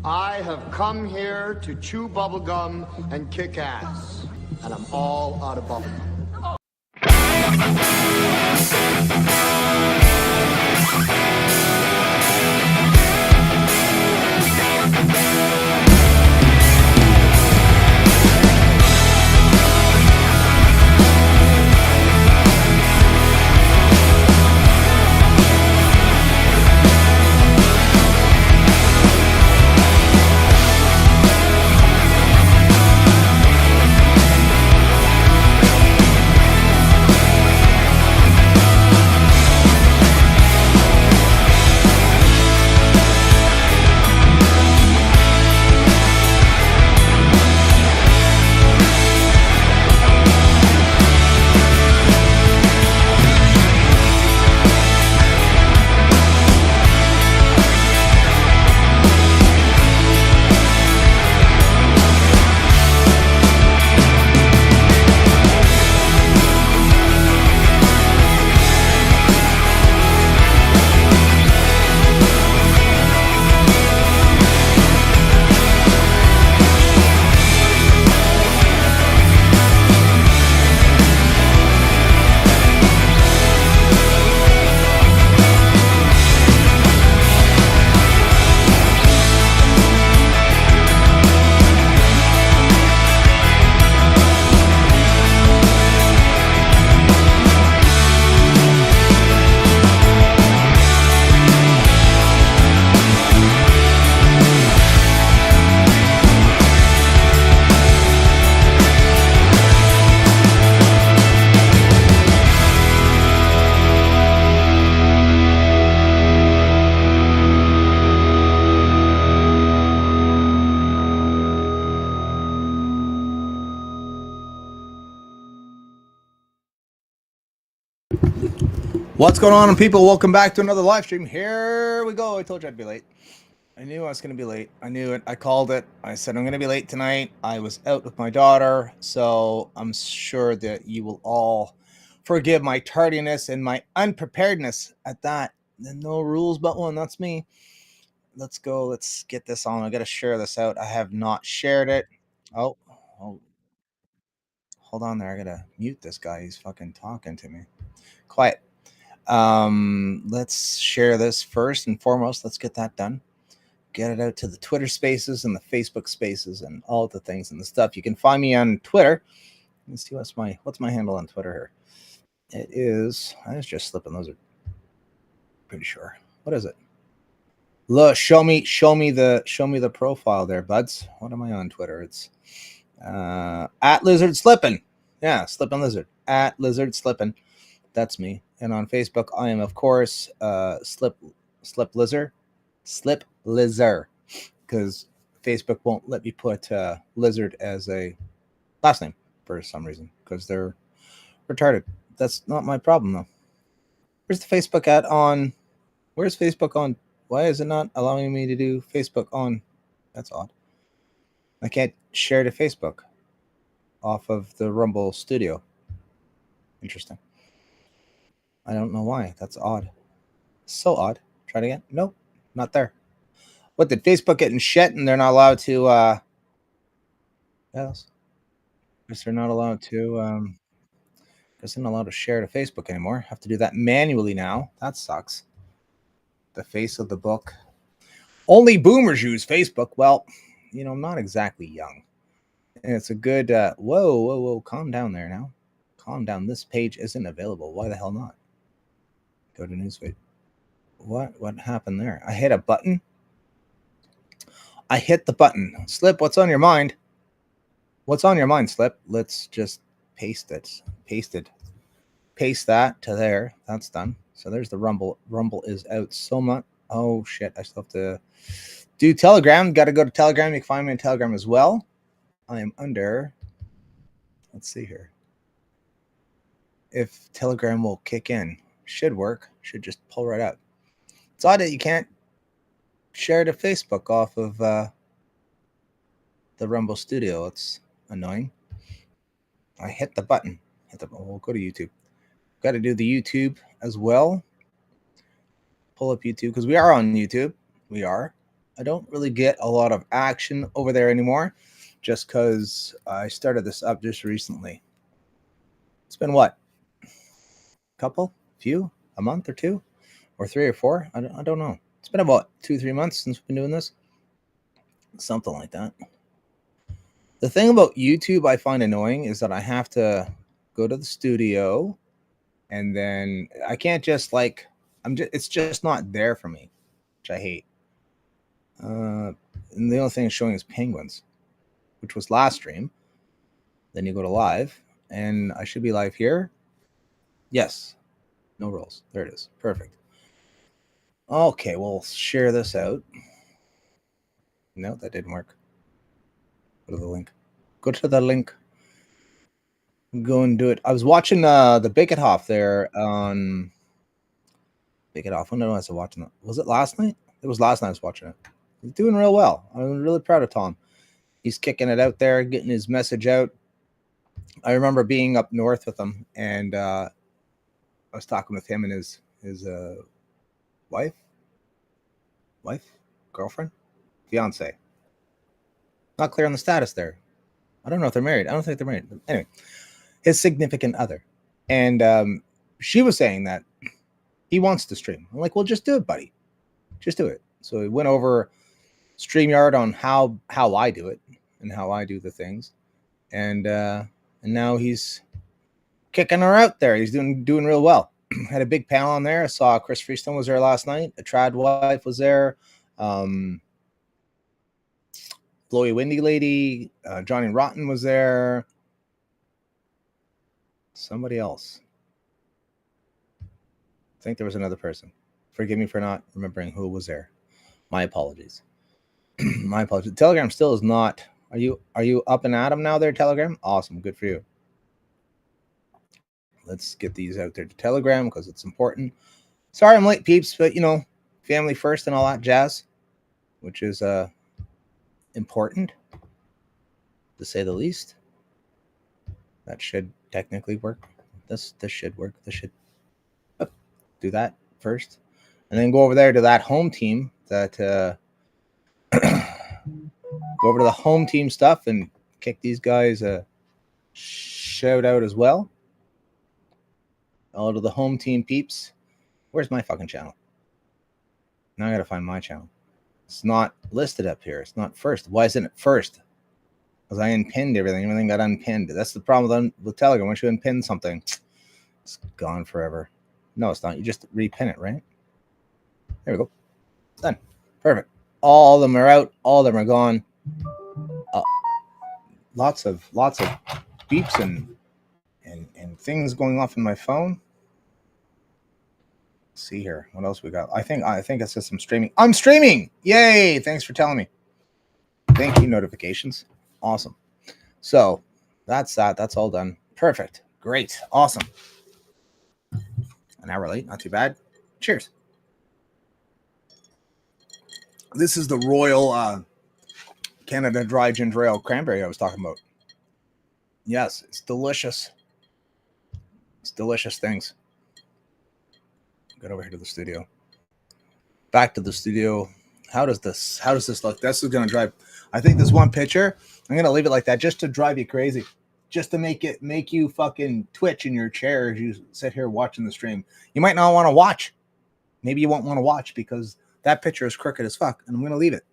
I have come here to chew bubblegum and kick ass. And I'm all out of bubblegum. What's going on, people? Welcome back to another live stream. Here we go. I told you I'd be late. I knew I was going to be late. I knew it. I called it. I said I'm going to be late tonight. I was out with my daughter, so I'm sure that you will all forgive my tardiness and my unpreparedness at that. No rules but one. That's me. Let's go. Let's get this on. I got to share this out. I have not shared it. Oh, hold on there. I got to mute this guy. He's fucking talking to me. Quiet. Let's share this first and foremost. Let's get that done. Get it out to the Twitter spaces and the Facebook spaces and all the things and the stuff. You can find me on Twitter. Let's see what's my handle on Twitter here. It is, I was just slipping. Those are pretty sure. What is it? Look, show me the profile there, buds. What am I on Twitter? It's at Lizard Slippin'. Yeah, Slippin' Lizard. At Lizard Slippin'. That's me. And on Facebook, I am, of course, Slip Lizard, because Facebook won't let me put Lizard as a last name for some reason, because they're retarded. That's not my problem, though. Where's the Facebook at on? Where's Facebook on? Why is it not allowing me to do Facebook on? That's odd. I can't share to Facebook off of the Rumble Studio. Interesting. I don't know why. That's odd. So odd. Try it again. Nope, not there. What, did Facebook get in shit and they're not allowed to yes. Guess they're not allowed to guess they're not allowed to share to Facebook anymore. Have to do that manually now. That sucks. The face of the book. Only boomers use Facebook. Well, I'm not exactly young. And it's a good whoa, calm down there now. Calm down. This page isn't available. Why the hell not? Go to newsfeed. What happened there? I hit a button. I hit the button. Slip, what's on your mind? What's on your mind, Slip? Let's just paste it. Paste that to there. That's done. So there's the Rumble. Rumble is out so much. Oh, shit. I still have to do Telegram. Got to go to Telegram. You can find me on Telegram as well. I am under, let's see here. If Telegram will kick in. Should work. Should just pull right up. It's odd that you can't share to Facebook off of the Rumble Studio. It's annoying. I hit the button. We'll go to YouTube. Got to do the YouTube as well. Pull up YouTube because we are on YouTube. We are. I don't really get a lot of action over there anymore, just because I started this up just recently. It's been what? Couple? Few? A month or two? Or 3 or 4? I don't know. It's been about 2-3 months since we've been doing this. Something like that. The thing about YouTube I find annoying is that I have to go to the studio and then I can't just like it's just not there for me, which I hate. And the only thing it's showing is penguins, which was last stream. Then you go to live, and I should be live here. Yes, no rules. There it is. Perfect. Okay, we'll share this out. No, that didn't work. Go to the link. Go to the link. Go and do it. I was watching the Bickethoff there on Bickethoff. When did I was watching that? Was it last night? It was last night I was watching it. He's doing real well. I'm really proud of Tom. He's kicking it out there, getting his message out. I remember being up north with him, and I was talking with him and his wife, girlfriend, fiance. Not clear on the status there. I don't know if they're married. I don't think they're married. Anyway, his significant other. And she was saying that he wants to stream. I'm like, well, just do it, buddy. Just do it. So we went over StreamYard on how I do it and how I do the things. And now he's kicking her out there. He's doing real well. Had a big panel on there. I saw Chris Freestone was there last night. A trad wife was there. Blowy Windy Lady. Johnny Rotten was there. Somebody else. I think there was another person. Forgive me for not remembering who was there. My apologies. My apologies. Telegram still is not. Are you up and at 'em now there, Telegram? Awesome. Good for you. Let's get these out there to Telegram because it's important. Sorry I'm late, peeps, but family first and all that jazz, which is important to say the least. That should technically work. This should work. This should do that first, and then go over there to that home team. That go over to the home team stuff and kick these guys a shout out as well. All to the home team peeps. Where's my fucking channel? Now I gotta find my channel. It's not listed up here. It's not first. Why isn't it first? Because I unpinned everything. Everything got unpinned. That's the problem with Telegram. Once you unpin something, it's gone forever. No, it's not. You just repin it, right? There we go. Done. Perfect. All of them are out. All of them are gone. Lots of beeps and things going off in my phone. Let's see here. What else we got? I think it says some streaming. I'm streaming. Yay! Thanks for telling me. Thank you. Notifications. Awesome. So that's that. That's all done. Perfect. Great. Awesome. An hour late. Not too bad. Cheers. This is the Royal Canada Dry Ginger Ale Cranberry I was talking about. Yes, it's delicious. It's delicious things. Get over here to the studio. Back to the studio. How does this look? This is gonna drive. I think this one picture, I'm gonna leave it like that just to drive you crazy. Just to make you fucking twitch in your chair as you sit here watching the stream. You might not want to watch. Maybe you won't want to watch because that picture is crooked as fuck, and I'm gonna leave it.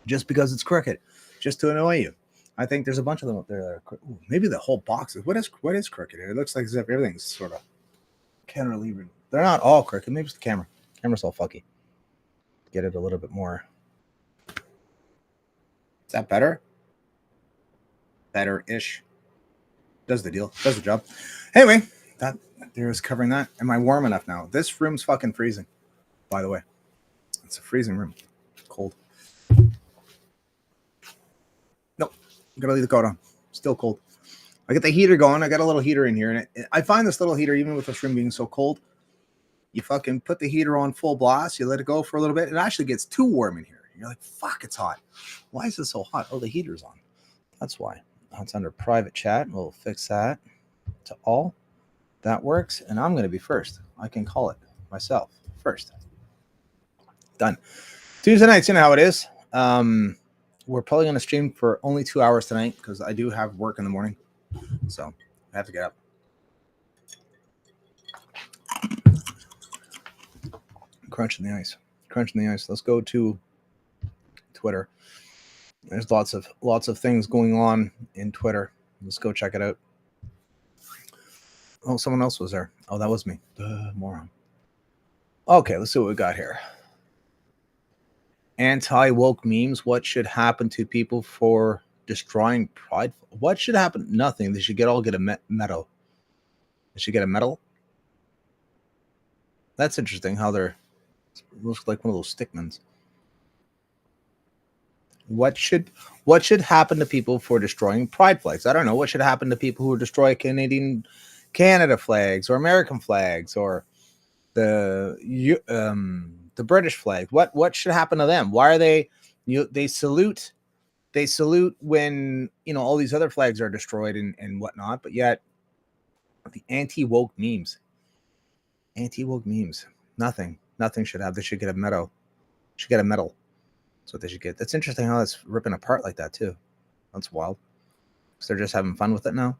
Just because it's crooked. Just to annoy you. I think there's a bunch of them up there that are crooked. Ooh, maybe the whole box is what is crooked? It looks like as if everything's sort of cantilevered. They're not all crooked. Maybe it's the camera. Camera's all fucky. Get it a little bit more. Is that better? Better-ish. Does the deal. Does the job. Anyway, that there is covering that. Am I warm enough now? This room's fucking freezing, by the way. It's a freezing room. Cold. Nope. I'm going to leave the coat on. Still cold. I got the heater going. I got a little heater in here. And I find this little heater, even with this room being so cold, you fucking put the heater on full blast. You let it go for a little bit. It actually gets too warm in here. You're like, fuck, it's hot. Why is it so hot? Oh, the heater's on. That's why. It's under private chat. We'll fix that to all. That works. And I'm going to be first. I can call it myself first. Done. Tuesday nights, you know how it is. We're probably going to stream for only 2 hours tonight because I do have work in the morning. So I have to get up. Crunching the ice. Let's go to Twitter. There's lots of things going on in Twitter. Let's go check it out. Oh, someone else was there. Oh, that was me. Moron. Okay, let's see what we got here. Anti-woke memes. What should happen to people for destroying pride? What should happen? Nothing. They should all get a medal. They should get a medal. That's interesting how they're looks like one of those stickmans. What should happen to people for destroying pride flags? I don't know. What should happen to people who destroy Canada flags or American flags or the British flag? What should happen to them? Why are they salute when all these other flags are destroyed and whatnot, but yet the anti-woke memes, nothing should have. They should get a medal. That's what they should get. That's interesting how that's ripping apart like that too. That's wild. So they're just having fun with it now.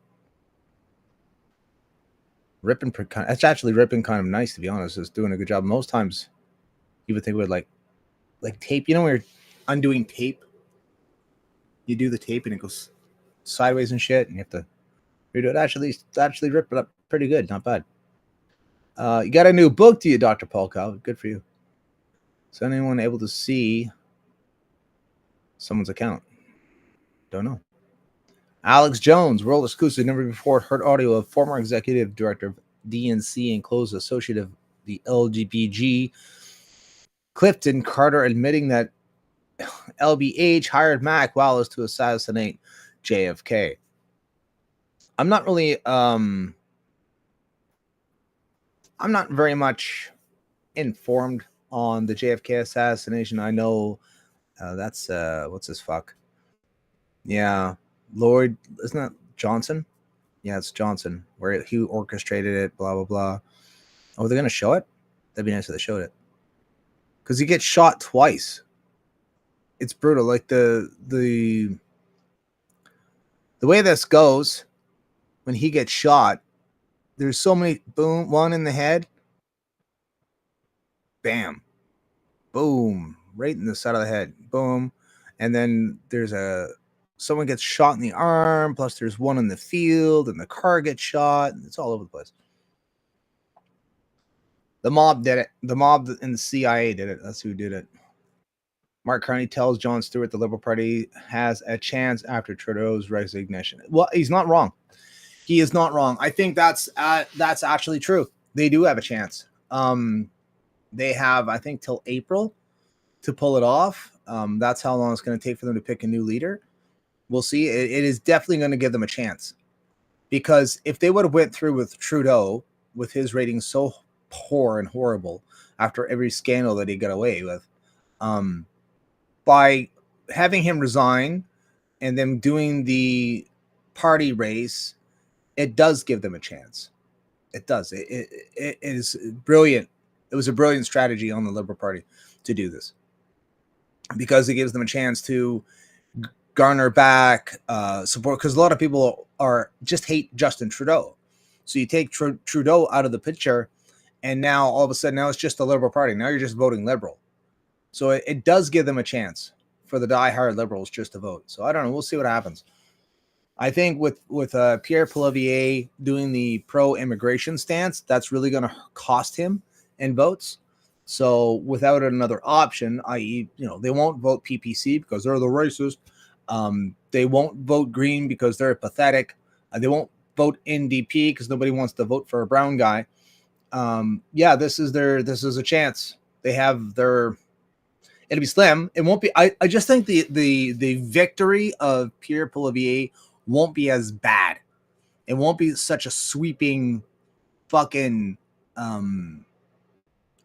It's actually ripping kind of nice, to be honest. It's doing a good job. Most times you would think it would like tape. When you're undoing tape, you do the tape and it goes sideways and shit, and you have to redo it. Actually rip it up pretty good. Not bad. You got a new book, do you, Dr. Paul Calvin? Good for you. Is anyone able to see someone's account? Don't know. Alex Jones, world exclusive, never before heard audio of former executive director of DNC and close associate of the LGBTG, Clifton Carter, admitting that LBH hired Mac Wallace to assassinate JFK. I'm not really, I'm not very much informed on the JFK assassination. I know that's what's his fuck? Yeah, Lloyd, isn't that Johnson? Yeah, it's Johnson, where he orchestrated it. Blah blah blah. Oh, they're gonna show it. That'd be nice if they showed it, because he gets shot twice. It's brutal. Like the way this goes, when he gets shot, there's so many boom, one in the head, bam, boom, right in the side of the head, boom, and then there's someone gets shot in the arm, plus there's one in the field, and the car gets shot, and it's all over the place. The mob did it. The mob and the CIA did it. That's who did it. Mark Carney tells Jon Stewart the Liberal Party has a chance after Trudeau's resignation. Well, he's not wrong. He is not wrong. I think that's actually true. They do have a chance. They have, I think, till April to pull it off. That's how long it's going to take for them to pick a new leader. We'll see. It is definitely going to give them a chance, because if they would have went through with Trudeau, with his ratings so poor and horrible after every scandal that he got away with, by having him resign and them doing the party race, it does give them a chance. It does. It is brilliant. It was a brilliant strategy on the Liberal Party to do this, because it gives them a chance to garner back support, because a lot of people just hate Justin Trudeau. So you take Trudeau out of the picture, and now all of a sudden now it's just the Liberal Party. Now you're just voting Liberal. So it does give them a chance for the diehard Liberals just to vote. So I don't know. We'll see what happens. I think with Pierre Poilievre doing the pro-immigration stance, that's really going to cost him in votes. So without another option, i.e., they won't vote PPC because they're the racist. They won't vote Green because they're pathetic. They won't vote NDP because nobody wants to vote for a brown guy. This is a chance. They have their. It'll be slim. It won't be. I just think the victory of Pierre Poilievre won't be as bad. It won't be such a sweeping fucking.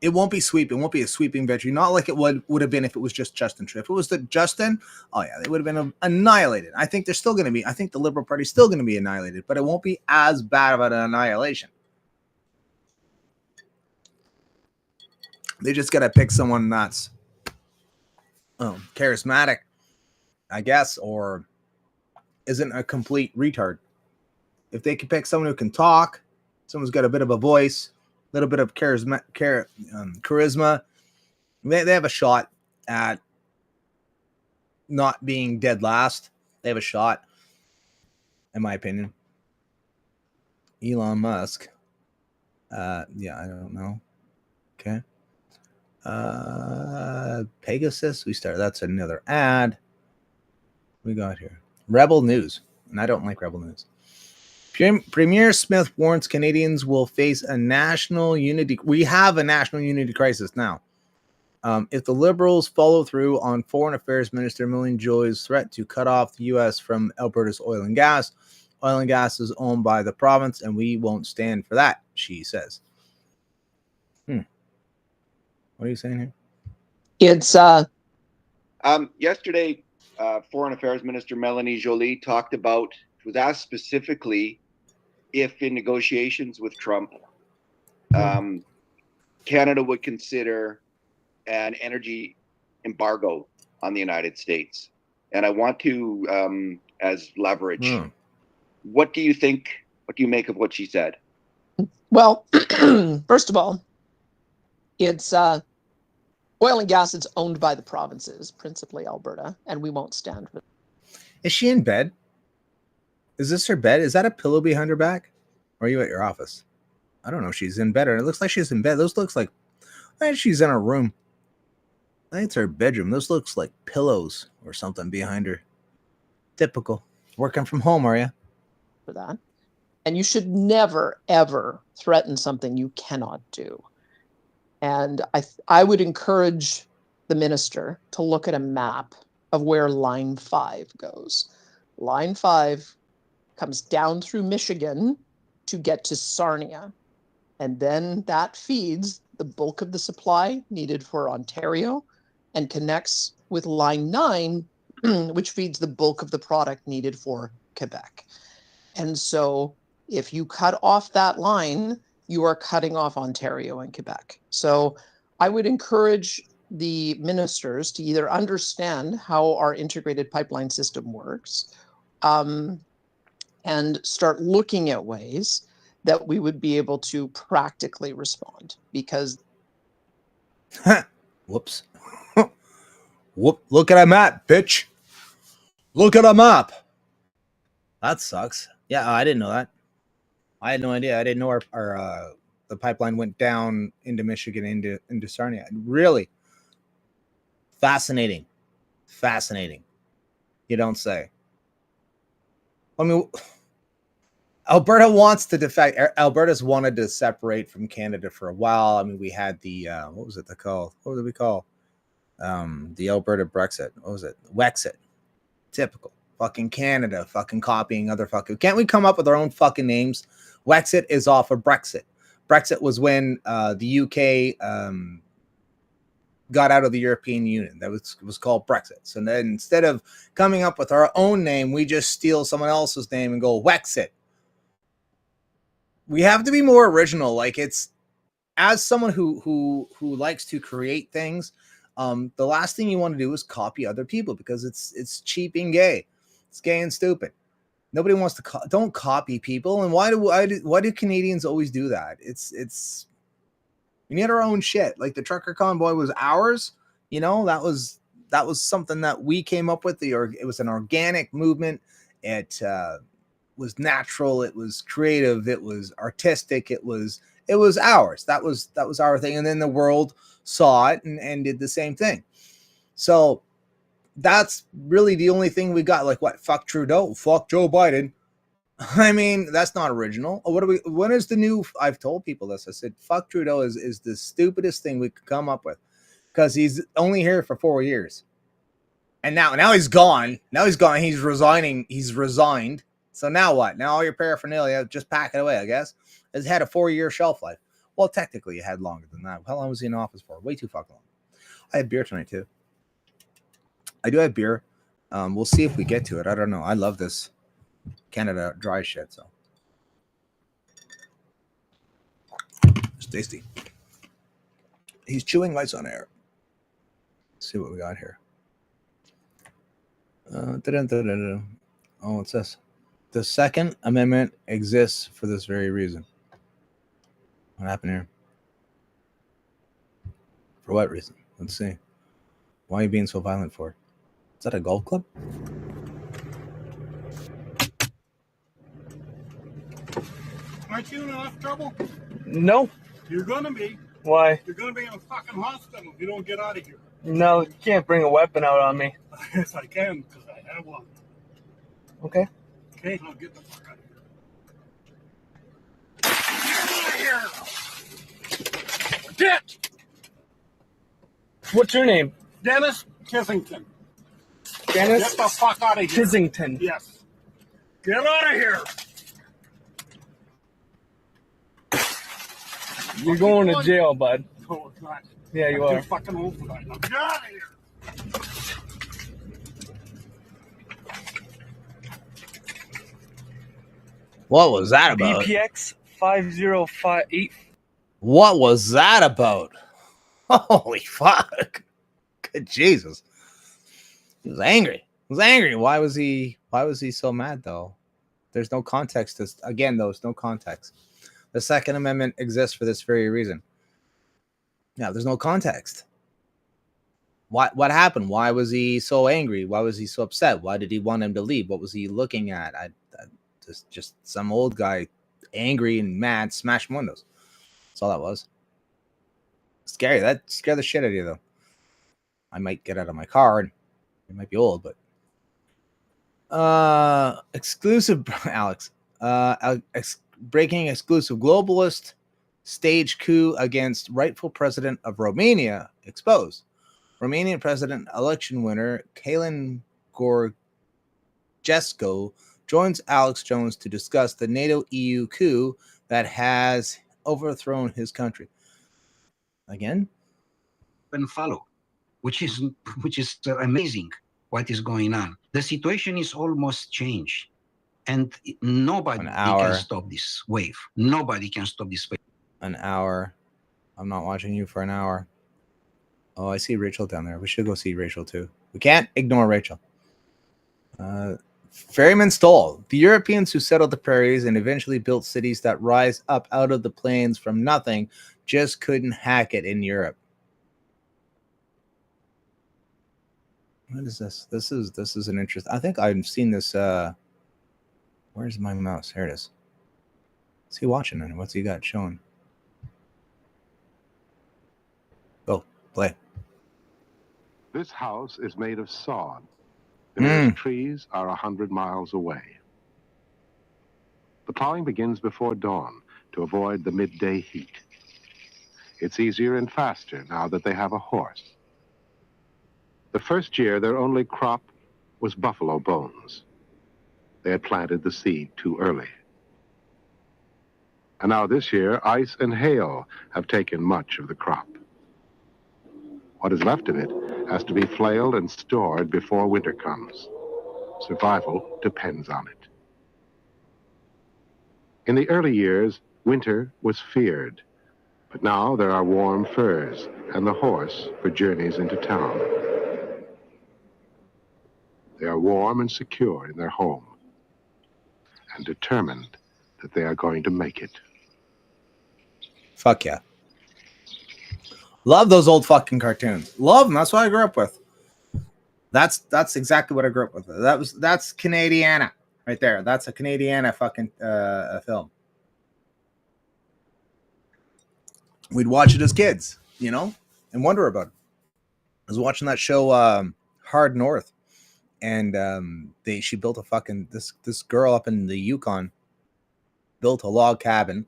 It won't be sweeping. It won't be a sweeping victory. Not like it would have been if it was just Justin Trudeau. If it was the Justin, oh yeah, they would have been annihilated. I think they're still going to be. I think the Liberal Party is still going to be annihilated, but it won't be as bad of an annihilation. They just got to pick someone that's charismatic, I guess, or isn't a complete retard. If they can pick someone who can talk, someone's got a bit of a voice, a little bit of charisma, they have a shot at not being dead last. They have a shot, in my opinion. Elon Musk. Yeah, I don't know. Okay. Pegasus. That's another ad. We got here. Rebel News. And I don't like Rebel News. Premier Smith warns Canadians will face a national unity. We have a national unity crisis now. If the Liberals follow through on Foreign Affairs Minister Mylene Joly's threat to cut off the U.S. from Alberta's oil and gas is owned by the province, and we won't stand for that, she says. What are you saying here? It's yesterday, Foreign Affairs Minister Mélanie Joly talked about, was asked specifically if in negotiations with Trump, Canada would consider an energy embargo on the United States. And I want to, as leverage, what do you think, what do you make of what she said? Well, first of all, it's oil and gas is owned by the provinces, principally Alberta, and we won't stand for it. Is she in bed? Is this her bed? Is that a pillow behind her back? Or are you at your office? I don't know. She's in bed, or it looks like she's in bed. This looks like I think she's in her room. I think it's her bedroom. This looks like pillows or something behind her. Typical. Working from home, are you? For that. And you should never, ever threaten something you cannot do. And I would encourage the minister to look at a map of where Line 5 goes. Line 5 comes down through Michigan to get to Sarnia. And then that feeds the bulk of the supply needed for Ontario and connects with Line 9, which feeds the bulk of the product needed for Quebec. And so if you cut off that line, you are cutting off Ontario and Quebec. So I would encourage the ministers to either understand how our integrated pipeline system works and start looking at ways that we would be able to practically respond. Because whoops. Look at a map, bitch. Look at a map. That sucks. Yeah, I didn't know that. I had no idea. I didn't know our the pipeline went down into Michigan into Sarnia. Really fascinating. You don't say. I mean, Alberta wants to defect. Alberta's wanted to separate from Canada for a while. I mean, we had the what was it called? What did we call the Alberta Brexit? What was it? Wexit. Typical. Fucking Canada. Fucking copying other fucking. Can't we come up with our own fucking names? Wexit is off of Brexit. Brexit was when the UK got out of the European Union. That was called Brexit. So then instead of coming up with our own name, we just steal someone else's name and go Wexit. We have to be more original. Like, it's, as someone who likes to create things, the last thing you want to do is copy other people, because it's cheap and gay. It's gay and stupid. Nobody wants to don't copy people. And why do Canadians always do that? It's we need our own shit. Like the trucker convoy was ours. You know, that was something that we came up with. It was an organic movement. It was natural. It was creative. It was artistic. It was ours. That was our thing. And then the world saw it and did the same thing. So that's really the only thing we got. Like, what? Fuck Trudeau. Fuck Joe Biden. I mean, that's not original. When is the new? I've told people this. I said, fuck Trudeau is the stupidest thing we could come up with, because he's only here for 4 years. And now he's gone. Now he's gone. He's resigning. He's resigned. So now what? Now all your paraphernalia, just pack it away, I guess. It's had a 4-year shelf life. Well, technically it had longer than that. How long was he in office for? Way too fucking long. I had beer tonight too. I do have beer. We'll see if we get to it. I don't know. I love this Canada dry shit. So it's tasty. He's chewing lights on air. Let's see what we got here. Oh, it says the Second Amendment exists for this very reason. What happened here? For what reason? Let's see. Why are you being so violent for? Is that a golf club? Aren't you in enough trouble? No. You're gonna be. Why? You're gonna be in a fucking hospital if you don't get out of here. No, you can't bring a weapon out on me. Yes, I can, because I have one. Okay. Okay, now get the fuck out of here. Get! What's your name? Dennis Kissington. Dennis Get the fuck out of here. Kissington. Yes. Get out of here. You're going to jail, bud. No, it's not. Yeah, you I'm are. too fucking old for that. Now get out of here. What was that about? BPX 5058. What was that about? Holy fuck. Good Jesus. He was angry. He was angry. Why was he so mad though? There's no context to again, there's no context. The Second Amendment exists for this very reason. Yeah, there's no context. What happened? Why was he so angry? Why was he so upset? Why did he want him to leave? What was he looking at? Just some old guy angry and mad smashing windows. That's all that was. Scary. That scared the shit out of you though. I might get out of my car and it might be old, but exclusive Alex. Breaking exclusive globalist stage coup against rightful president of Romania exposed. Romanian president election winner Kalin Gorgescu joins Alex Jones to discuss the NATO EU coup that has overthrown his country. Again? And follow, which is amazing what is going on. The situation is almost changed, and nobody can stop this wave. Nobody can stop this wave. An hour. I'm not watching you for an hour. Oh, I see Rachel down there. We should go see Rachel too. We can't ignore Rachel. Ferryman Stoll. The Europeans who settled the prairies and eventually built cities that rise up out of the plains from nothing just couldn't hack it in Europe. What is this? This is an interest. I think I've seen this. Where's my mouse? Here it is. What's he watching and what's he got showing? Go play. This house is made of sod. The nearest trees are 100 miles away. The plowing begins before dawn to avoid the midday heat. It's easier and faster now that they have a horse. The first year, their only crop was buffalo bones. They had planted the seed too early. And now this year, ice and hail have taken much of the crop. What is left of it has to be flailed and stored before winter comes. Survival depends on it. In the early years, winter was feared, but now there are warm furs and the horse for journeys into town. They are warm and secure in their home and determined that they are going to make it. Fuck yeah. Love those old fucking cartoons. Love them. That's what I grew up with. That's exactly what I grew up with. That's Canadiana right there. That's a Canadiana fucking film. We'd watch it as kids, you know, and wonder about it. I was watching that show Hard North, and she built a fucking this girl up in the Yukon built a log cabin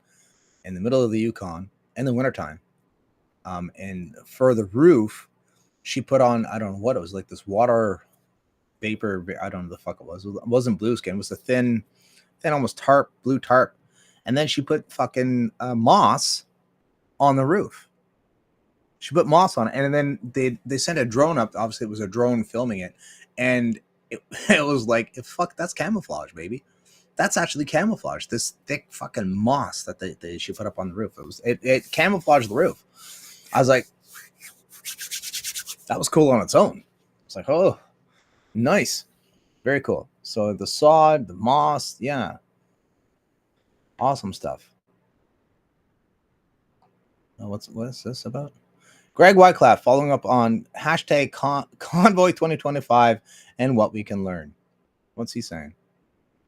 in the middle of the Yukon in the wintertime. And for the roof, she put on, I don't know what it was, like this water vapor. I don't know the fuck it was. It wasn't blue skin. It was a thin, almost tarp, blue tarp. And then she put fucking moss on the roof. She put moss on it. And then they sent a drone up. Obviously, it was a drone filming it. And it was like, fuck, that's camouflage, baby. That's actually camouflage. This thick fucking moss that she put up on the roof. It camouflaged the roof. I was like, that was cool on its own. It's like, oh, nice. Very cool. So the sod, the moss, yeah. Awesome stuff. What is this about? Greg Wycliffe following up on hashtag Convoy 2025 and what we can learn. What's he saying?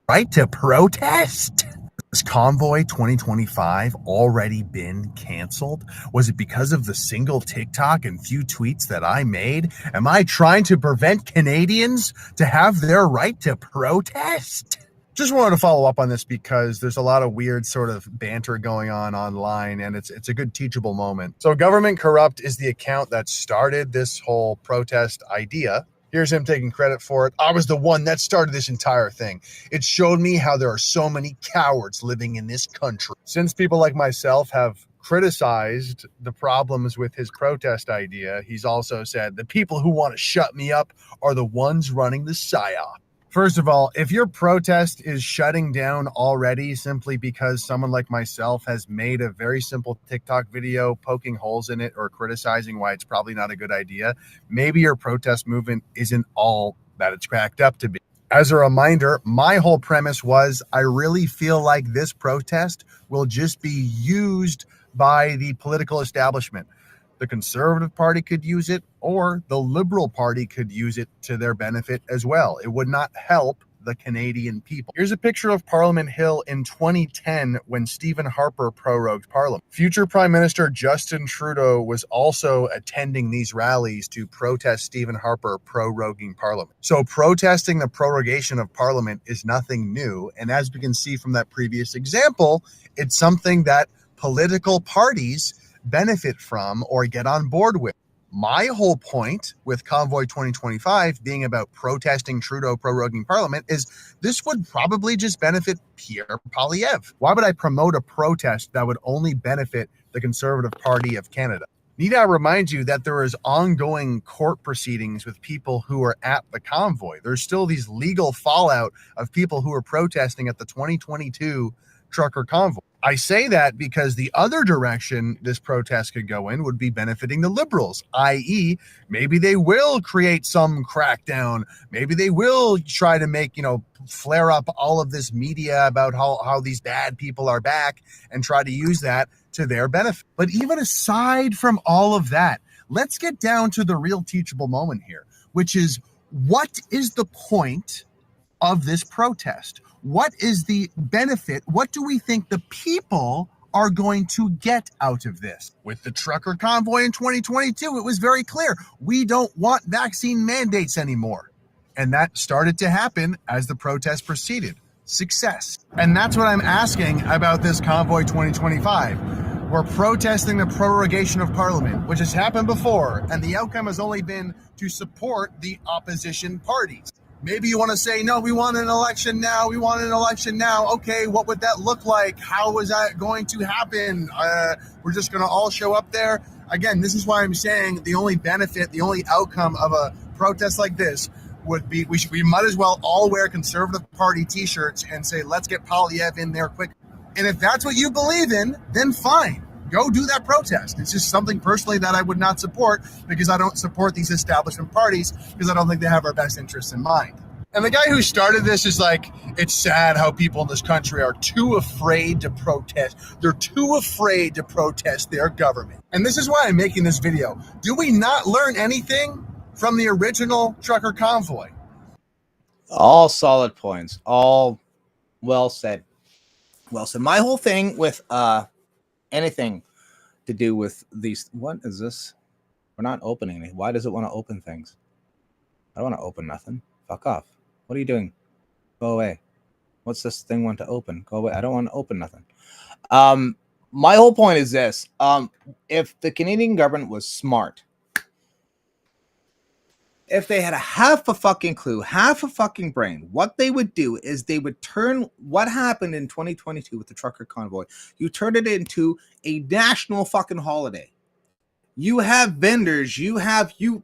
Right to protest? Has Convoy 2025 already been canceled? Was it because of the single TikTok and few tweets that I made? Am I trying to prevent Canadians to have their right to protest? Just wanted to follow up on this because there's a lot of weird sort of banter going on online, and it's a good teachable moment. So Government Corrupt is the account that started this whole protest idea. Here's him taking credit for it. I was the one that started this entire thing. It showed me how there are so many cowards living in this country. Since people like myself have criticized the problems with his protest idea, he's also said the people who want to shut me up are the ones running the PSYOP. First of all, if your protest is shutting down already simply because someone like myself has made a very simple TikTok video poking holes in it or criticizing why it's probably not a good idea, maybe your protest movement isn't all that it's cracked up to be. As a reminder, my whole premise was I really feel like this protest will just be used by the political establishment. The Conservative Party could use it, or the Liberal Party could use it to their benefit as well. It would not help the Canadian people. Here's a picture of Parliament Hill in 2010 when Stephen Harper prorogued Parliament. Future Prime Minister Justin Trudeau was also attending these rallies to protest Stephen Harper proroguing Parliament. So protesting the prorogation of Parliament is nothing new. And as we can see from that previous example, it's something that political parties benefit from or get on board with. My whole point with Convoy 2025 being about protesting Trudeau proroguing Parliament is this would probably just benefit Pierre Poilievre. Why would I promote a protest that would only benefit the Conservative Party of Canada? Need I remind you that there is ongoing court proceedings with people who are at the convoy. There's still these legal fallout of people who are protesting at the 2022 trucker convoy. I say that because the other direction this protest could go in would be benefiting the Liberals, i.e. maybe they will create some crackdown. Maybe they will try to make, flare up all of this media about how these bad people are back and try to use that to their benefit. But even aside from all of that, let's get down to the real teachable moment here, which is what is the point of this protest? What is the benefit? What do we think the people are going to get out of this? With the trucker convoy in 2022, it was very clear. We don't want vaccine mandates anymore. And that started to happen as the protest proceeded. Success. And that's what I'm asking about this Convoy 2025. We're protesting the prorogation of Parliament, which has happened before, and the outcome has only been to support the opposition parties. Maybe you want to say, no, we want an election now. We want an election now. Okay, what would that look like? How is that going to happen? We're just going to all show up there. Again, this is why I'm saying the only benefit, the only outcome of a protest like this would be we might as well all wear Conservative Party T-shirts and say, let's get Poilievre in there quick. And if that's what you believe in, then fine. Go do that protest. It's just something personally that I would not support because I don't support these establishment parties because I don't think they have our best interests in mind. And the guy who started this is like, it's sad how people in this country are too afraid to protest. They're too afraid to protest their government. And this is why I'm making this video. Do we not learn anything from the original trucker convoy? All solid points. All well said. Well said. My whole thing with anything to do with these, what is this? We're not opening it. Why does it want to open things? I don't want to open nothing. Fuck off. What are you doing? Go away. What's this thing want to open? Go away. I don't want to open nothing. My whole point is this. If the Canadian government was smart, if they had a half a fucking clue, half a fucking brain, what they would do is they would turn what happened in 2022 with the trucker convoy. You turn it into a national fucking holiday. You have vendors, you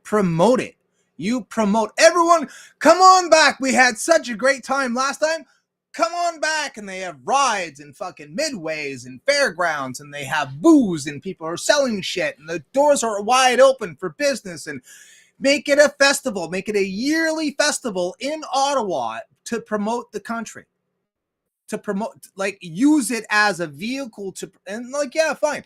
promote it. You promote everyone. Come on back. We had such a great time last time. Come on back. And they have rides and fucking midways and fairgrounds, and they have booze and people are selling shit and the doors are wide open for business, and Make it a festival. Make it a yearly festival in Ottawa to promote the country. To promote, like, use it as a vehicle to, and like, yeah, fine.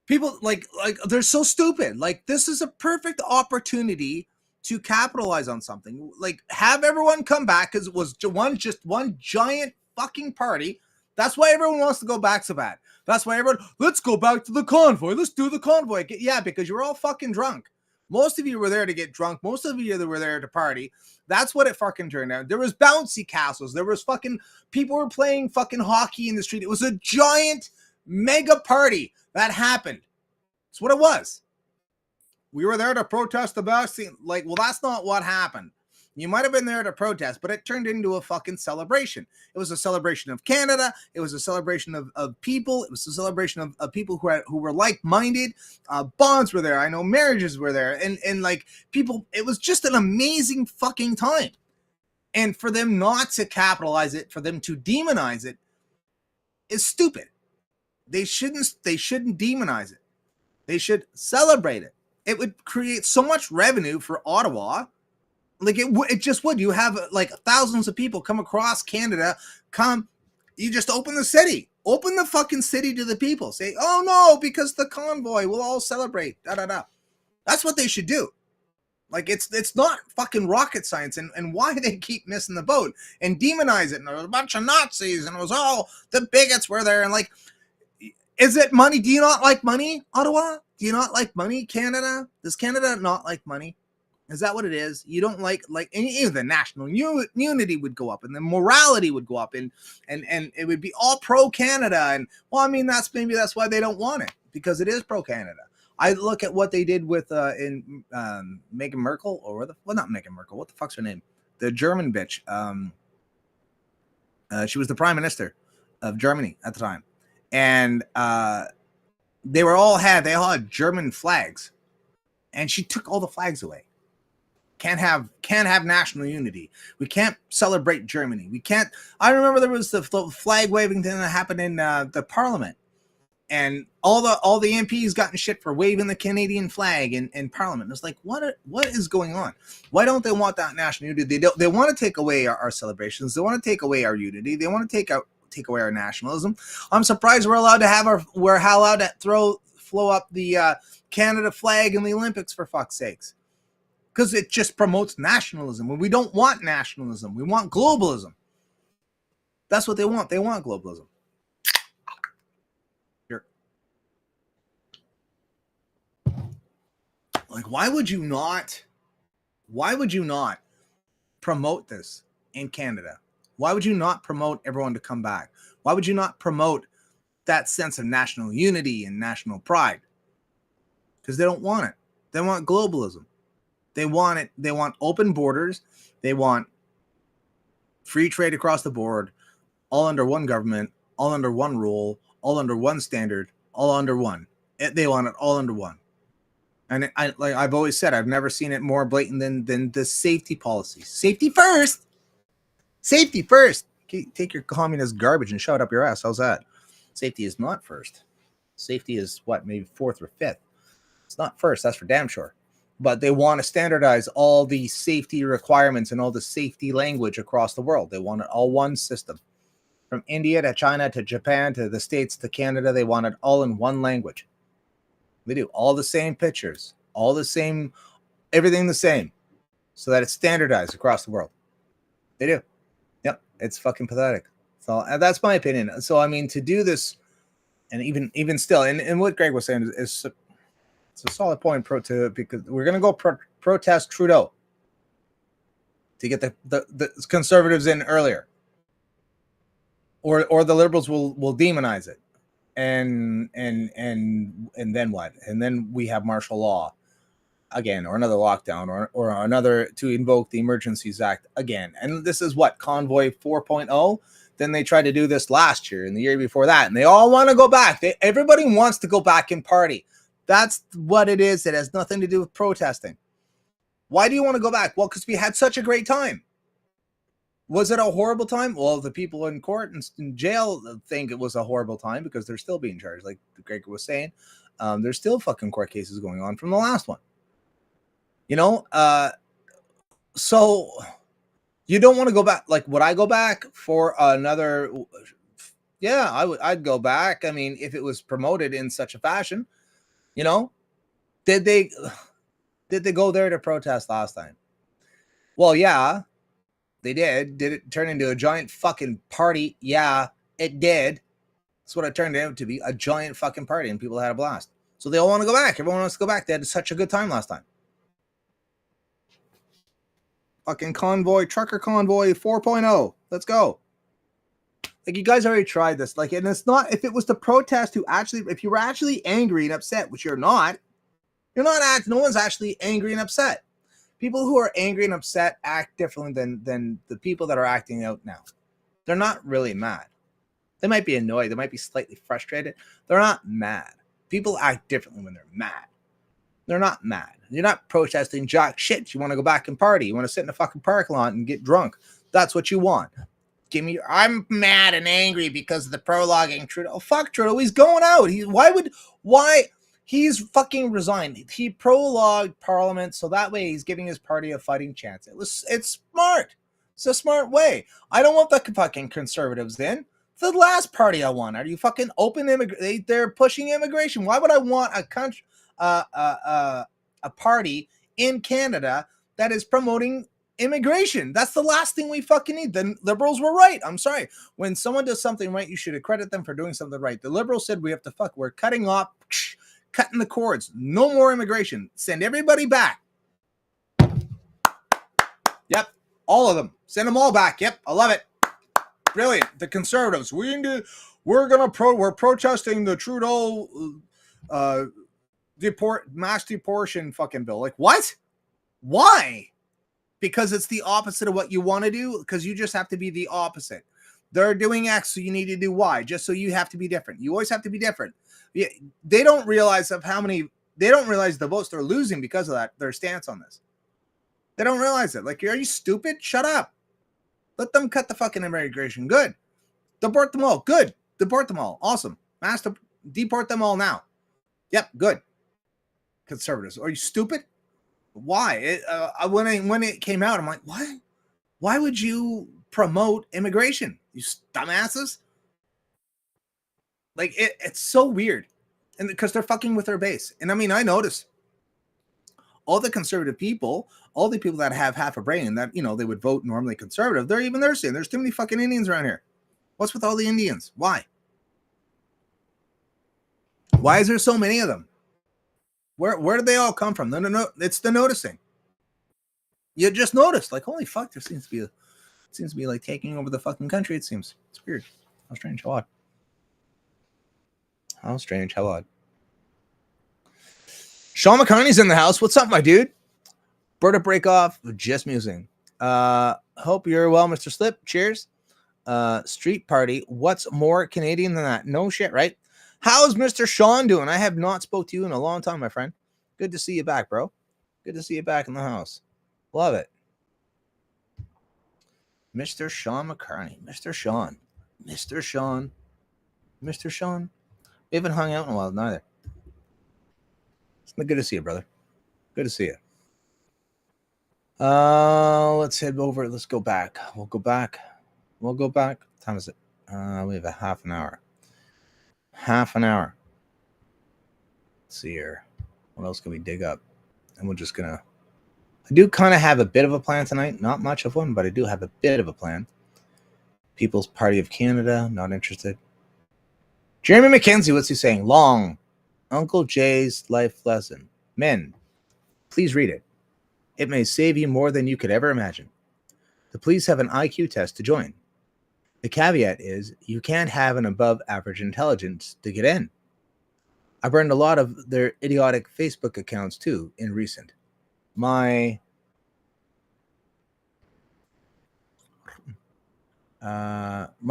People like they're so stupid. Like, this is a perfect opportunity to capitalize on something. Like, have everyone come back, because it was just one giant fucking party. That's why everyone wants to go back so bad. That's why everyone, let's go back to the convoy. Let's do the convoy. Yeah, because you're all fucking drunk. Most of you were there to get drunk. Most of you were there to party. That's what it fucking turned out. There was bouncy castles. There was fucking people were playing fucking hockey in the street. It was a giant mega party that happened. That's what it was. We were there to protest the vaccine. Like, well, that's not what happened. You might have been there to protest, but it turned into a fucking celebration. It was a celebration of Canada. It was a celebration of people. It was a celebration of people who were like-minded. Bonds were there. I know marriages were there. And like people, it was just an amazing fucking time. And for them not to capitalize it, for them to demonize it, is stupid. They shouldn't demonize it. They should celebrate it. It would create so much revenue for Ottawa. Like, it just would. You have like thousands of people come across Canada. You just open the city. Open the fucking city to the people. Say, oh no, because the convoy will all celebrate. That's what they should do. Like, it's not fucking rocket science. And why they keep missing the boat and demonize it. And there was a bunch of Nazis and it was all the bigots were there. And like, is it money? Do you not like money, Ottawa? Do you not like money, Canada? Does Canada not like money? Is that what it is? You don't like any of the national unity would go up and the morality would go up and it would be all pro Canada. And well, I mean, that's why they don't want it, because it is pro Canada. I look at what they did with Meghan Merkel, or not Meghan Merkel. What the fuck's her name? The German bitch. She was the prime minister of Germany at the time, and they all had German flags, and she took all the flags away. Can't have national unity. We can't celebrate Germany. We can't. I remember there was the flag waving thing that happened in the Parliament, and all the MPs got in shit for waving the Canadian flag in Parliament. It's like, what is going on? Why don't they want that national unity? They want to take away our celebrations. They want to take away our unity. They want to take away our nationalism. I'm surprised we're allowed to flow up the Canada flag in the Olympics, for fuck's sakes. Because it just promotes nationalism. When we don't want nationalism, we want globalism. That's what they want. They want globalism. Like, why would you not promote this in Canada? Why would you not promote everyone to come back? Why would you not promote that sense of national unity and national pride? Because they don't want it. They want globalism. They want it. They want open borders. They want free trade across the board, all under one government, all under one rule, all under one standard, all under one. They want it all under one. And like I've always said, I've never seen it more blatant than the safety policy. Safety first. Safety first. Take your communist garbage and shove it up your ass. How's that? Safety is not first. Safety is what, maybe fourth or fifth. It's not first. That's for damn sure. But they want to standardize all the safety requirements and all the safety language across the world. They want it all one system. From India to China to Japan to the States to Canada, they want it all in one language. They do all the same pictures, all the same, everything the same, so that it's standardized across the world. They do. Yep, it's fucking pathetic. So that's my opinion. So I mean, to do this, and even still, and what Greg was saying is it's a solid point because we're going to go protest Trudeau to get the conservatives in earlier, or the liberals will demonize it, and then what? And then we have martial law again, or another lockdown, or another to invoke the Emergencies Act again. And this is what, Convoy 4.0. Then they tried to do this last year and the year before that, and they all want to go back. Everybody wants to go back and party. That's what it is. It has nothing to do with protesting. Why do you want to go back? Well, because we had such a great time. Was it a horrible time? Well, the people in court and in jail think it was a horrible time because they're still being charged. Like Greg was saying, there's still fucking court cases going on from the last one. You know, so you don't want to go back. Like, would I go back for another? Yeah, I'd go back. I mean, if it was promoted in such a fashion, you know, did they go there to protest last time? Well, yeah, they did. Did it turn into a giant fucking party? Yeah, it did. That's what it turned out to be, a giant fucking party, and people had a blast. So they all want to go back. Everyone wants to go back. They had such a good time last time. Fucking convoy, trucker convoy 4.0. Let's go. Like, you guys already tried this. Like, and it's not, if it was the protest who actually, if you were actually angry and upset, which you're not, no one's actually angry and upset. People who are angry and upset act differently than the people that are acting out now. They're not really mad. They might be annoyed. They might be slightly frustrated. They're not mad. People act differently when they're mad. They're not mad. You're not protesting jack shit. You want to go back and party. You want to sit in a fucking parking lot and get drunk. That's what you want. I'm mad and angry because of the prologuing Trudeau. Oh, fuck Trudeau. He's going out. He's fucking resigned. He prologued Parliament so that way he's giving his party a fighting chance. It's smart. It's a smart way. I don't want the fucking Conservatives in. The last party I want. Are you fucking open immigration? They're pushing immigration. Why would I want a country, a party in Canada that is promoting immigration? That's the last thing we fucking need. The Liberals were right. I'm sorry. When someone does something right, you should accredit them for doing something right. The Liberals said we're cutting the cords. No more immigration. Send everybody back. Yep. All of them. Send them all back. Yep. I love it. Brilliant. The Conservatives. We're protesting the Trudeau mass deportation fucking bill. Like, what? Why? Because it's the opposite of what you want to do. Because you just have to be the opposite. They're doing X, so you need to do Y. Just so you have to be different. You always have to be different. They don't realize the votes they're losing because of that. Their stance on this. They don't realize it. Like, are you stupid? Shut up. Let them cut the fucking immigration. Good. Deport them all. Good. Deport them all. Awesome. Deport them all now. Yep. Good. Conservatives. Are you stupid? Why? When it came out, I'm like, what? Why would you promote immigration? You dumbasses. Like, it's so weird. And because they're fucking with their base. And I mean, I noticed all the conservative people, all the people that have half a brain that, they would vote normally conservative, they're saying there's too many fucking Indians around here. What's with all the Indians? Why? Why is there so many of them? Where did they all come from? No. It's the noticing. You just noticed, like, holy fuck, there seems to be like taking over the fucking country, it seems. It's weird. How strange, how odd. How strange, how odd. Sean McCartney's in the house. What's up, my dude? Berta Breakoff, just musing. Hope you're well, Mr. Slip. Cheers. Street Party. What's more Canadian than that? No shit, right? How's Mr. Sean doing? I have not spoke to you in a long time, my friend. Good to see you back, bro. Good to see you back in the house. Love it. Mr. Sean McCartney. Mr. Sean. We haven't hung out in a while, neither. It's good to see you, brother. Good to see you. Let's head over. Let's go back. We'll go back. What time is it? We have a half an hour. Let's see here. What else can we dig up? And we're just gonna. I do kind of have a bit of a plan tonight. Not much of one, but I do have a bit of a plan. People's Party of Canada. Not interested. Jeremy McKenzie. What's he saying? Long. Uncle Jay's life lesson. Men, please read it. It may save you more than you could ever imagine. The police have an IQ test to join. The caveat is you can't have an above average intelligence to get in. I burned a lot of their idiotic Facebook accounts too in recent. My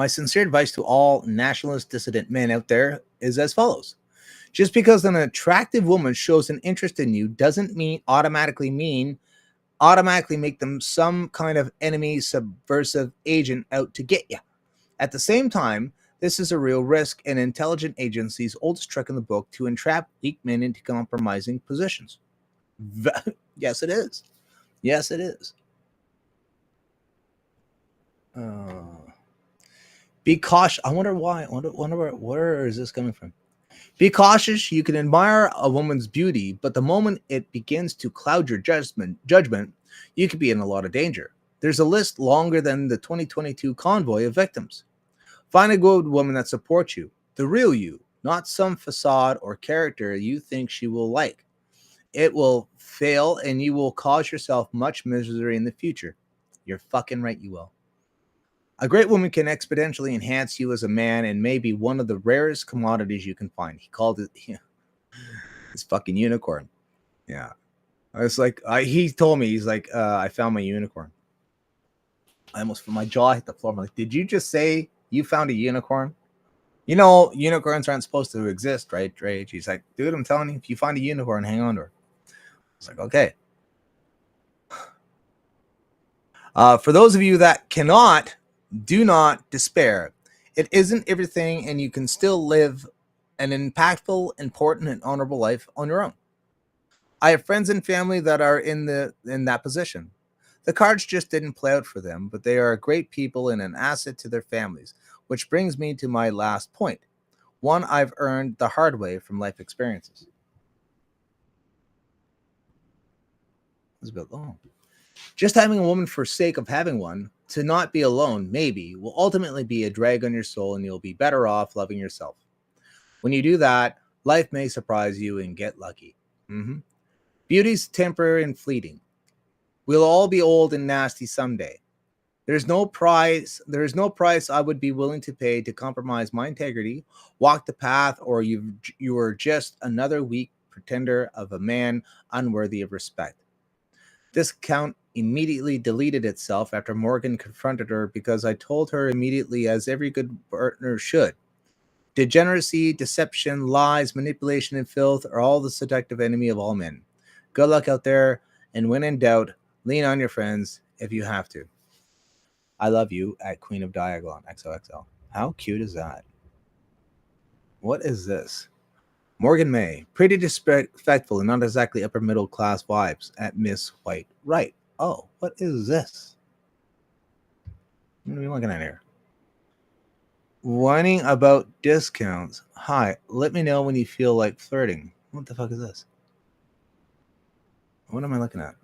sincere advice to all nationalist dissident men out there is as follows. Just because an attractive woman shows an interest in you doesn't automatically make them some kind of enemy subversive agent out to get you. At the same time, this is a real risk and intelligent agency's oldest trick in the book to entrap weak men into compromising positions. Yes, it is. Yes, it is. Be cautious. I wonder why. Wonder where is this coming from? Be cautious. You can admire a woman's beauty, but the moment it begins to cloud your judgment, you could be in a lot of danger. There's a list longer than the 2022 convoy of victims. Find a good woman that supports you, the real you, not some facade or character you think she will like. It will fail, and you will cause yourself much misery in the future. You're fucking right, you will. A great woman can exponentially enhance you as a man and may be one of the rarest commodities you can find. He called it his fucking unicorn. Yeah. I was like, he told me, he's like, I found my unicorn. I almost, my jaw hit the floor. I'm like, did you just say you found a unicorn? You know, unicorns aren't supposed to exist, right, Drage? He's like, dude, I'm telling you, if you find a unicorn, hang on to her. It's like, okay. For those of you that cannot, do not despair. It isn't everything, and you can still live an impactful, important, and honorable life on your own. I have friends and family that are in that position. The cards just didn't play out for them, but they are great people and an asset to their families, which brings me to my last point, one I've earned the hard way from life experiences. It's a bit long. Just having a woman for sake of having one, to not be alone, maybe, will ultimately be a drag on your soul, and you'll be better off loving yourself. When you do that, life may surprise you and get lucky. Beauty's temporary and fleeting. We'll all be old and nasty someday. There is no price I would be willing to pay to compromise my integrity, walk the path, or you are just another weak pretender of a man unworthy of respect. This account immediately deleted itself after Morgan confronted her because I told her immediately, as every good partner should. Degeneracy, deception, lies, manipulation, and filth are all the seductive enemy of all men. Good luck out there, and when in doubt, lean on your friends if you have to. I love you at Queen of Diagon, XOXO. How cute is that? What is this? Morgan May, pretty disrespectful and not exactly upper middle class vibes at Miss White. Right. Oh, what is this? What are we looking at here? Whining about discounts. Hi, let me know when you feel like flirting. What the fuck is this? What am I looking at?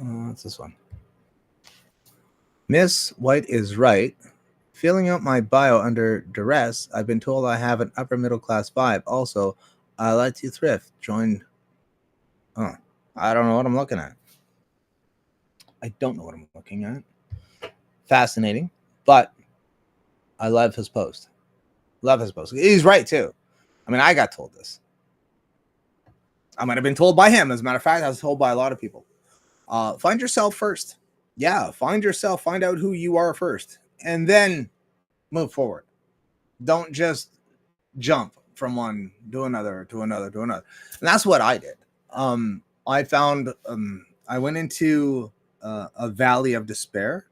What's this one? Miss White is right. Filling out my bio under duress, I've been told I have an upper middle class vibe. Also, I like to thrift. Join. Oh, I don't know what I'm looking at. I don't know what I'm looking at. Fascinating, but I love his post. Love his post. He's right too. I mean, I got told this. I might have been told by him. As a matter of fact, I was told by a lot of people. Find yourself first. Yeah, find yourself. Find out who you are first, and then move forward. Don't just jump from one to another to another to another. And that's what I did. I found I went into a valley of despair,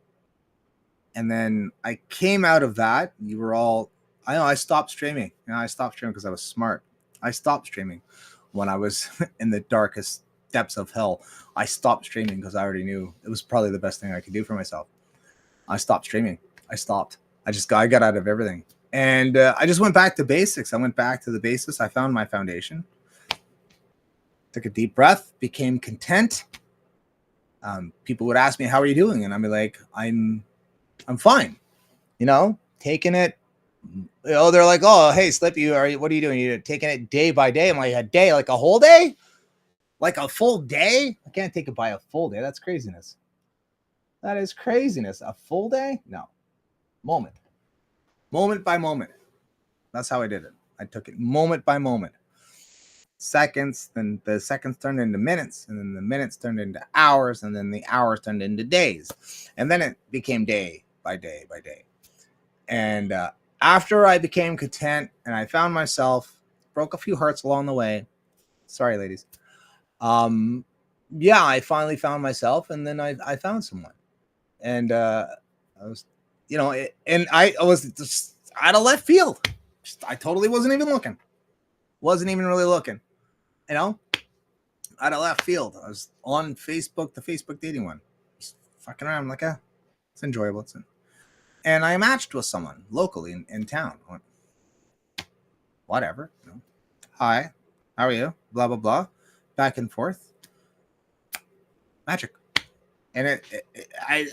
and then I came out of that. You were all, I know, I stopped streaming. I stopped streaming because I was smart. I stopped streaming when I was in the darkest depths of hell. I stopped streaming because I already knew it was probably the best thing I could do for myself. I stopped streaming. I got out of everything. And I just went back to basics. I went back to the basics. I found my foundation. Took a deep breath, became content. People would ask me, how are you doing? And I'd be like, I'm fine. You know, taking it. You know, they're like, oh, hey, Slippy, what are you doing? You're taking it day by day. I'm like, a day, like a whole day? Like a full day? I can't take it by a full day. That's craziness. That is craziness. A full day? No. Moment by moment. That's how I did it. I took it moment by moment. Seconds, then the seconds turned into minutes, and then the minutes turned into hours, and then the hours turned into days. And then it became day by day by day. And after I became content and I found myself, broke a few hearts along the way. Sorry, ladies. Yeah, I finally found myself, and then I found someone. And I was, you know, and I was just out of left field. I totally wasn't even looking. Wasn't even really looking, you know, out of left field. I was on Facebook, the Facebook dating one, just fucking around. I'm like, it's enjoyable. And I matched with someone locally in town. I went, whatever. You know, hi, how are you? Blah, blah, blah. Back and forth. Magic. And I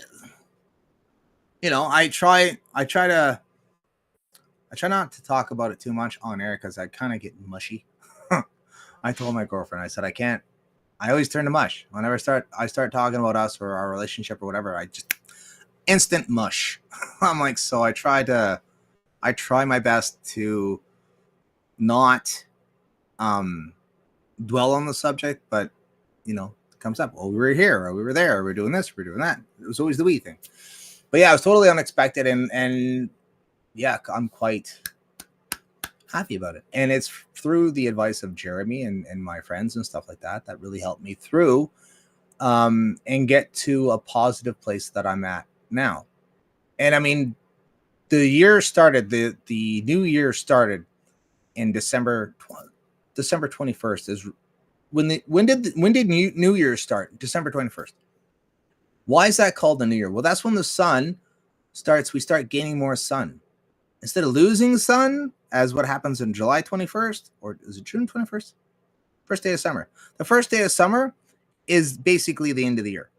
try not to talk about it too much on air because I kind of get mushy. I told my girlfriend, I said, I always turn to mush. Whenever I start talking about us or our relationship or whatever, I just instant mush. I'm like, so I try my best to not dwell on the subject, but you know, it comes up. Well, we were here, or we were there, or we were doing this, or we were doing that. It was always the we thing. But yeah, it was totally unexpected, and yeah, I'm quite happy about it. And it's through the advice of Jeremy and my friends and stuff like that that really helped me through and get to a positive place that I'm at now. And I mean, the year started, the new year started in December 21st is when did New Year start? December 21st. Why is that called the New Year? Well, that's when the sun starts. We start gaining more sun. Instead of losing sun, as what happens in July 21st, or is it June 21st? First day of summer. The first day of summer is basically the end of the year.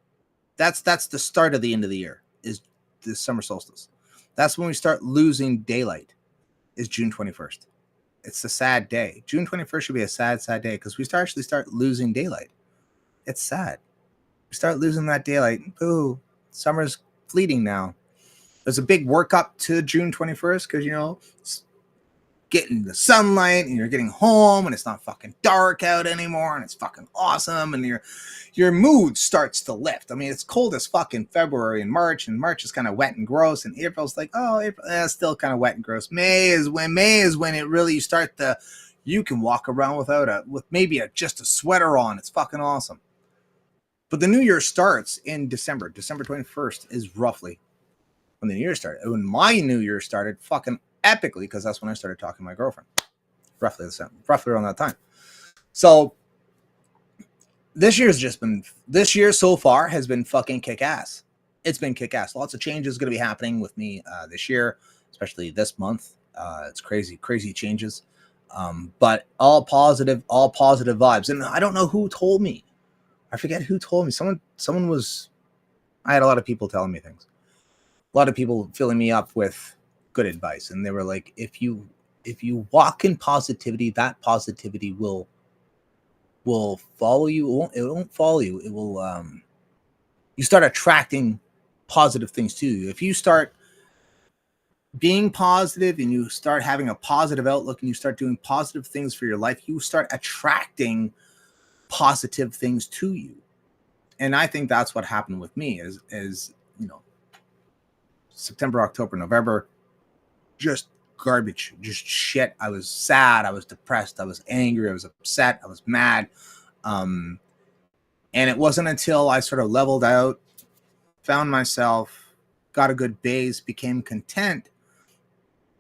That's the start of the end of the year, is the summer solstice. That's when we start losing daylight, is June 21st. It's a sad day. June 21st should be a sad, sad day because we actually start losing daylight. It's sad. We start losing that daylight. Ooh, summer's fleeting now. There's a big work up to June 21st because, you know, it's getting the sunlight and you're getting home and it's not fucking dark out anymore and it's fucking awesome and your mood starts to lift. I mean, it's cold as fucking February and March is kind of wet and gross, and April's like, April, still kind of wet and gross. May is when it really you can walk around with maybe just a sweater on. It's fucking awesome. But the new year starts in December. December 21st is roughly when the new year started. When my new year started, fucking epically, because that's when I started talking to my girlfriend. Roughly around that time. So this year so far has been fucking kick-ass. It's been kick-ass. Lots of changes going to be happening with me this year, especially this month. It's crazy changes. But all positive vibes. And I don't know who told me. I forget who told me. I had a lot of people telling me things. A lot of people filling me up with good advice. And they were like, if you walk in positivity, that positivity will follow you. It won't follow you. It will, you start attracting positive things to you. If you start being positive and you start having a positive outlook and you start doing positive things for your life, you start attracting positive things to you. And I think that's what happened with me is, you know, September, October, November, just garbage, just shit. I was sad. I was depressed. I was angry. I was upset. I was mad. And it wasn't until I sort of leveled out, found myself, got a good base, became content,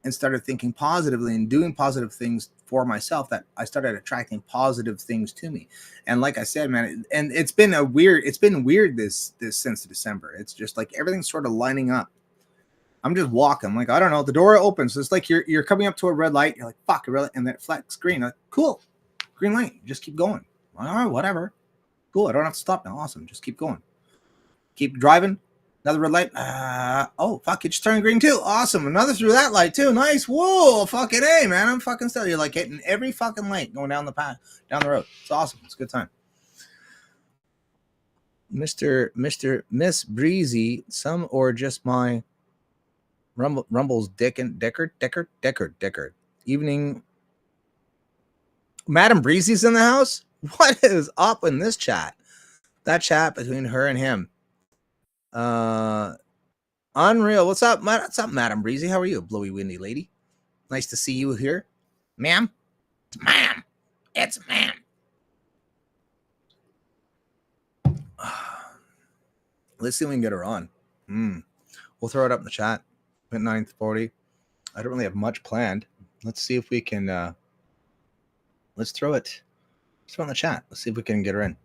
and started thinking positively and doing positive things for myself that I started attracting positive things to me. And like I said, man, and it's been weird this since December. It's just like everything's sort of lining up. I'm just walking. I'm like, I don't know. The door opens. It's like you're coming up to a red light. You're like, fuck, a red light. And then it flicks green. Like, cool. Green light. Just keep going. All right, whatever. Cool. I don't have to stop now. Awesome. Just keep going. Keep driving. Another red light. Oh, fuck. It just turned green too. Awesome. Another through that light too. Nice. Whoa. Fucking A, man. I'm fucking still. You're like hitting every fucking light going down the path, down the road. It's awesome. It's a good time. Miss Breezy, some or just my Rumble's Deckard. Evening. Madam Breezy's in the house? What is up in this chat? That chat between her and him. Unreal. What's up, Madam Breezy? How are you, blowy windy lady? Nice to see you here. Ma'am? It's ma'am. Let's see if we can get her on. We'll throw it up in the chat. At 9:40. I don't really have much planned. Let's see if we can Let's throw it. Let's throw it in the chat. Let's see if we can get her in.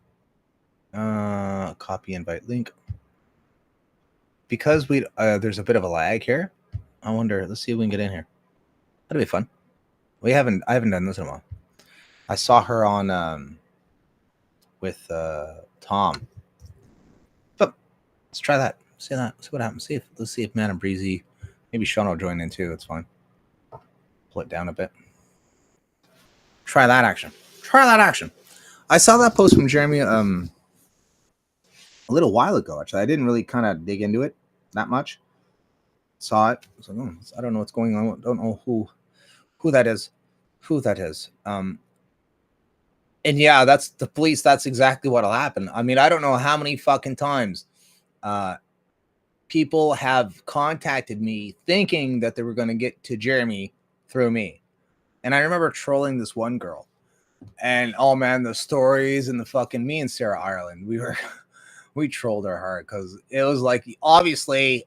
Copy invite link. Because there's a bit of a lag here. I wonder. Let's see if we can get in here. That'll be fun. I haven't done this in a while. I saw her on with Tom. But let's try that. See what happens. Let's see if Man and Breezy, maybe Sean will join in too. That's fine. Pull it down a bit. Try that action. I saw that post from Jeremy a little while ago. Actually, I didn't really kind of dig into it that much. Saw it. So I don't know what's going on. Don't know who that is. And yeah, that's the police. That's exactly what'll happen. I mean, I don't know how many fucking times people have contacted me thinking that they were going to get to Jeremy through me. And I remember trolling this one girl. And oh man, the stories and the fucking me and Sarah Ireland, we trolled her hard because it was like obviously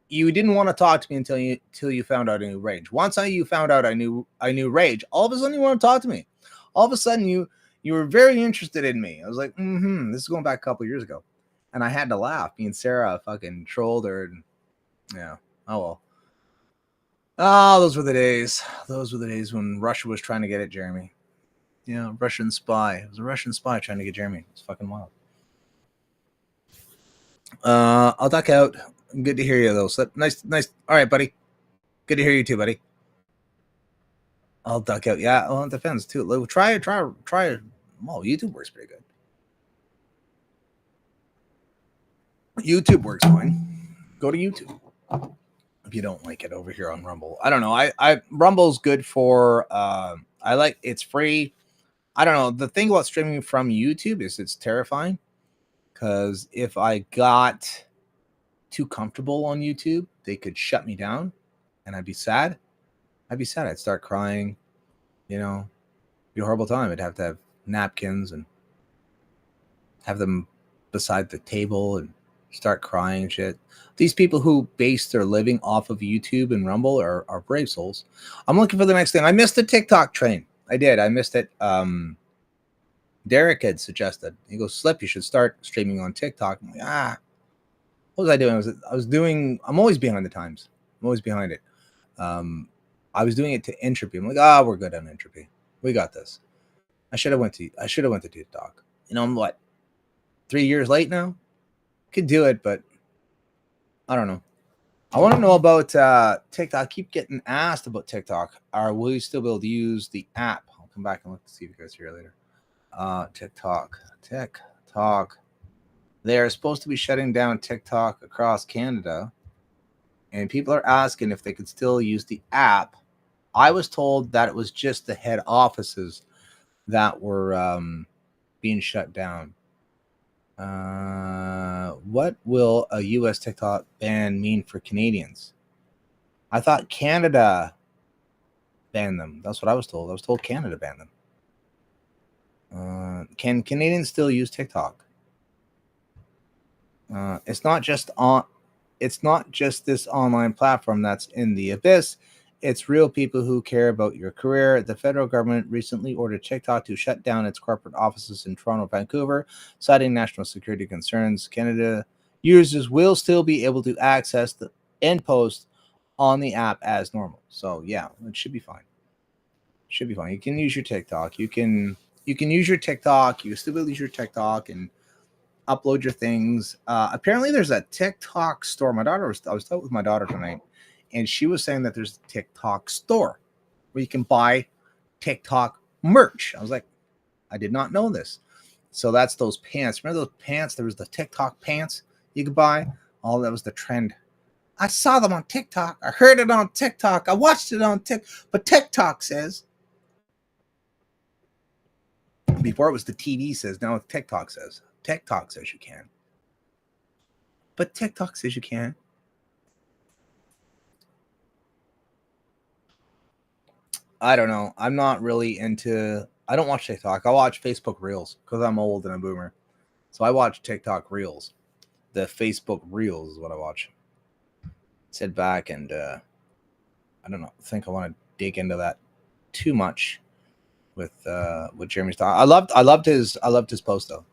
you didn't want to talk to me until you found out I knew Rage. Once you found out I knew Rage, all of a sudden you want to talk to me. All of a sudden you were very interested in me. I was like, this is going back a couple years ago. And I had to laugh. Me and Sarah fucking trolled her. And yeah. Oh well. Oh, those were the days. Those were the days when Russia was trying to get at Jeremy. Yeah, Russian spy. It was a Russian spy trying to get Jeremy. It was fucking wild. I'll duck out. Good to hear you though. So nice. All right, buddy. Good to hear you too, buddy. I'll duck out. Yeah, well, it depends too. Try. Well, YouTube works pretty good. YouTube works fine. Go to YouTube. If you don't like it over here on Rumble. I don't know. I Rumble's good for it's free. I don't know. The thing about streaming from YouTube is it's terrifying. Because if I got too comfortable on YouTube, they could shut me down and I'd be sad. I'd start crying, be a horrible time. I'd have to have napkins and have them beside the table and start crying and shit. These people who base their living off of YouTube and Rumble are brave souls. I'm looking for the next thing. I missed the TikTok train. I did. I missed it. Derek had suggested. He goes, Slip, you should start streaming on TikTok. I'm like, what was I doing? I'm always behind the times. I'm always behind it. I was doing it to Entropy. I'm like, we're good on Entropy. We got this. I should have went to TikTok. I'm what, 3 years late now? Could do it, but I don't know. I want to know about TikTok. I keep getting asked about TikTok. Will you still be able to use the app? I'll come back and look to see if you guys are here later. TikTok. They're supposed to be shutting down TikTok across Canada, and people are asking if they could still use the app. I was told that it was just the head offices that were being shut down. What will a U.S. TikTok ban mean for Canadians? I thought Canada banned them. That's what I was told. I was told Canada banned them. Can Canadians still use TikTok? It's not just this online platform that's in the abyss. It's real people who care about your career. The federal government recently ordered TikTok to shut down its corporate offices in Toronto, Vancouver, citing national security concerns. Canada users will still be able to access the end post on the app as normal. So yeah, it should be fine. You can use your TikTok. You can use your TikTok. You still use your TikTok and upload your things. Apparently, there's a TikTok store. I was out with my daughter tonight, and she was saying that there's a TikTok store where you can buy TikTok merch. I was like, I did not know this. So that's those pants. Remember those pants? There was the TikTok pants you could buy. Oh, that was the trend. I saw them on TikTok. I heard it on TikTok. I watched it on TikTok. But TikTok says. Before it was the TV says. Now TikTok says. TikTok says you can. But TikTok says you can. I don't know. I'm not really into... I don't watch TikTok. I watch Facebook Reels because I'm old and a boomer. So I watch TikTok Reels. The Facebook Reels is what I watch. Sit back and... I don't know. I think I want to dig into that too much. with Jeremy's talk. I loved his post though.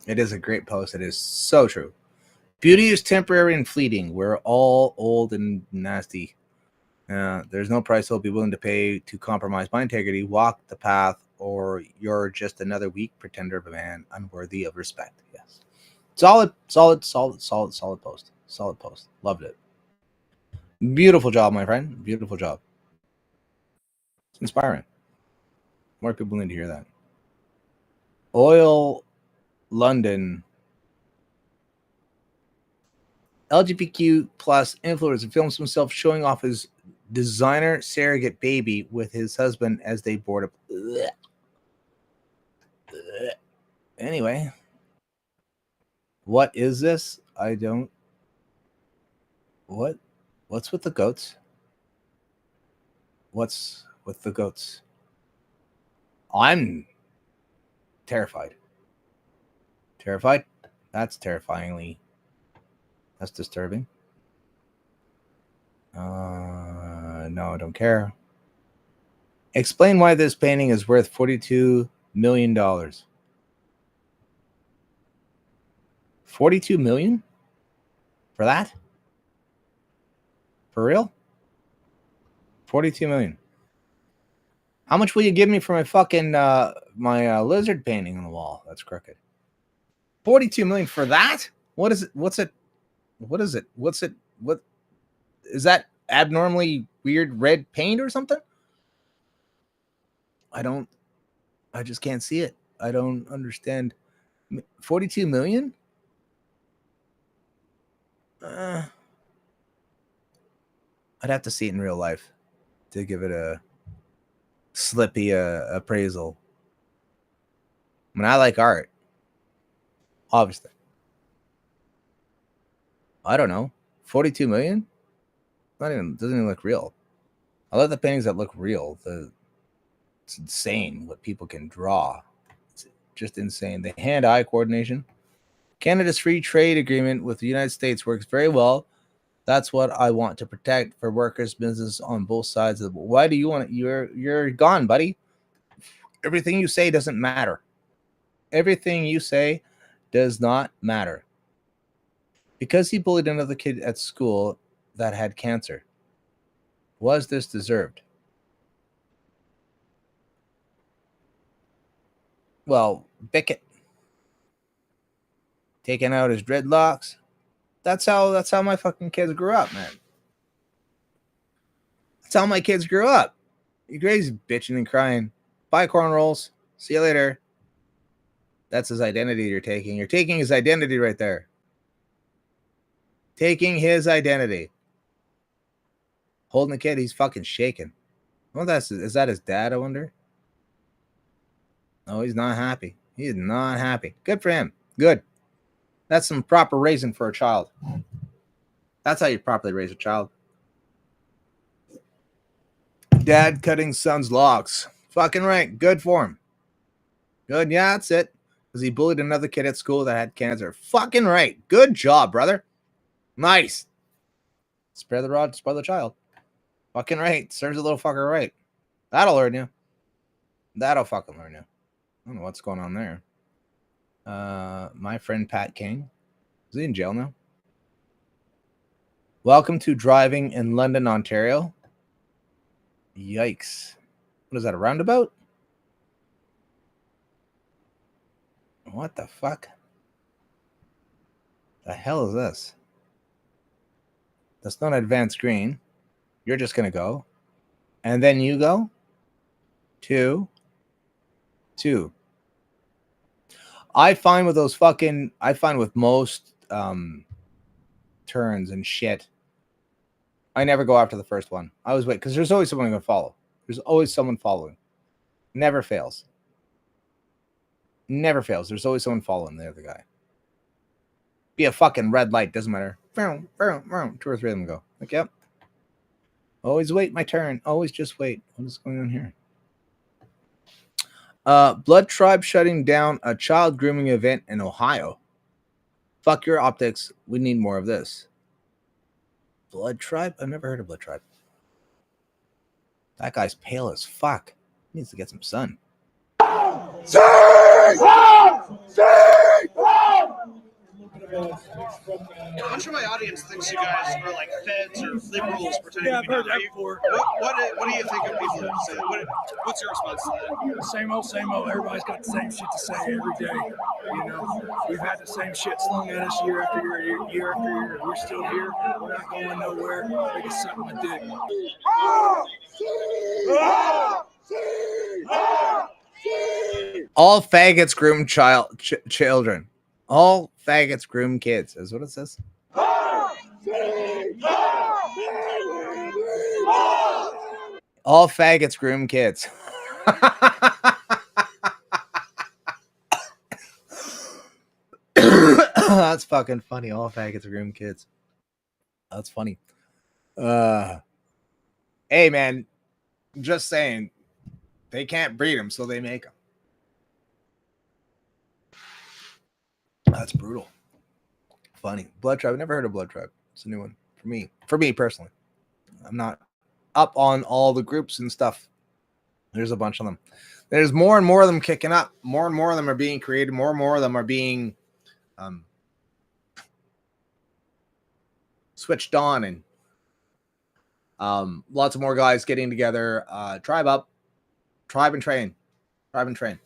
It is a great post. It is so true. Beauty is temporary and fleeting. We're all old and nasty. There's no price I'll be willing to pay to compromise my integrity. Walk the path, or you're just another weak pretender of a man unworthy of respect. Yes. Solid post. Solid post. Loved it. Beautiful job, my friend. Beautiful job. It's inspiring. More people need to hear that. Oil London. LGBTQ plus influencer films himself showing off his designer surrogate baby with his husband as they board up. Anyway, what is this? I don't. What's with the goats? What's with the goats? I'm terrified. Terrified? That's terrifyingly. That's disturbing. No, I don't care. Explain why this painting is worth $42 million. $42 million? For that? For real? $42 million. How much will you give me for my fucking my lizard painting on the wall? That's crooked. $42 million for that? What is it? What's it? What is it? What's it? What is that? Abnormally weird red paint or something? I just can't see it. I don't understand. 42 million? I'd have to see it in real life to give it a slippy appraisal. I mean, I like art. Obviously. I don't know. 42 million? Doesn't even look real. I love the paintings that look real. It's insane what people can draw. It's just insane. The hand-eye coordination. Canada's free trade agreement with the United States works very well. That's what I want to protect for workers, business on both sides of the. Why do you want it? You're gone, buddy. Everything you say doesn't matter. Everything you say does not matter. Because he bullied another kid at school that had cancer. Was this deserved? Well, Bickett taking out his dreadlocks. That's how my fucking kids grew up, man. That's how my kids grew up. You crazy bitching and crying. Bye, cornrows. See you later. That's his identity you're taking. You're taking his identity right there. Taking his identity. Holding the kid, he's fucking shaking. Well, is that his dad, I wonder? No, he's not happy. He is not happy. Good for him. Good. That's some proper raising for a child. That's how you properly raise a child. Dad cutting son's locks. Fucking right. Good for him. Good. Yeah, that's it. Because he bullied another kid at school that had cancer. Fucking right. Good job, brother. Nice. Spare the rod, spoil the child. Fucking right. Serves a little fucker right. That'll learn you. That'll fucking learn you. I don't know what's going on there. My friend Pat King. Is he in jail now? Welcome to driving in London, Ontario. Yikes. What is that, a roundabout? What the fuck? The hell is this? That's not advanced green. You're just going to go. And then you go. 2. I find with most turns and shit, I never go after the first one. I always wait because there's always someone going to follow. There's always someone following. Never fails. Never fails. There's always someone following the other guy. Be a fucking red light. Doesn't matter. 2 or 3 of them go. Like, yep. Always wait my turn. Always just wait. What is going on here? Blood Tribe shutting down a child grooming event in Ohio. Fuck your optics. We need more of this. Blood Tribe? I've never heard of Blood Tribe. That guy's pale as fuck. Needs to get some sun. I'm sure my audience thinks you guys are like feds or liberals pretending to be. I've heard that before. What do you think of people that say that? What's your response to that? Same old, same old. Everybody's got the same shit to say every day. You know, we've had the same shit slung at us year after year, year after year. We're still here. We're not going nowhere. They can suck my dick. All faggots groom children. All faggots groom kids. Is what it says. All faggots groom kids. That's fucking funny. All faggots groom kids. That's funny. Hey man, just saying, they can't breed them, so they make them. That's brutal. Funny. Blood Tribe. I've never heard of Blood Tribe. It's a new one for me. For me personally. I'm not up on all the groups and stuff. There's a bunch of them. There's more and more of them kicking up. More and more of them are being created. More and more of them are being switched on, and lots of more guys getting together. Tribe up. Tribe and train. Tribe and train.